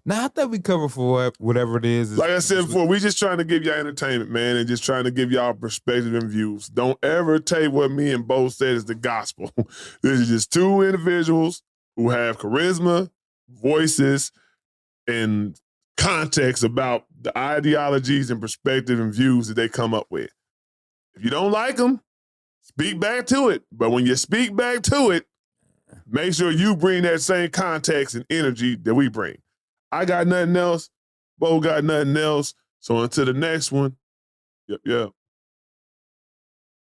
Speaker 2: Nah, I think we cover for whatever it is.
Speaker 1: Like I said before, we just trying to give y'all entertainment, man, and just trying to give y'all perspective and views. Don't ever take what me and Bo said is the gospel. This is just two individuals who have charisma, voices, and context about the ideologies and perspective and views that they come up with. If you don't like them, speak back to it. But when you speak back to it, make sure you bring that same context and energy that we bring. I got nothing else. Bo got nothing else. So until the next one, yep.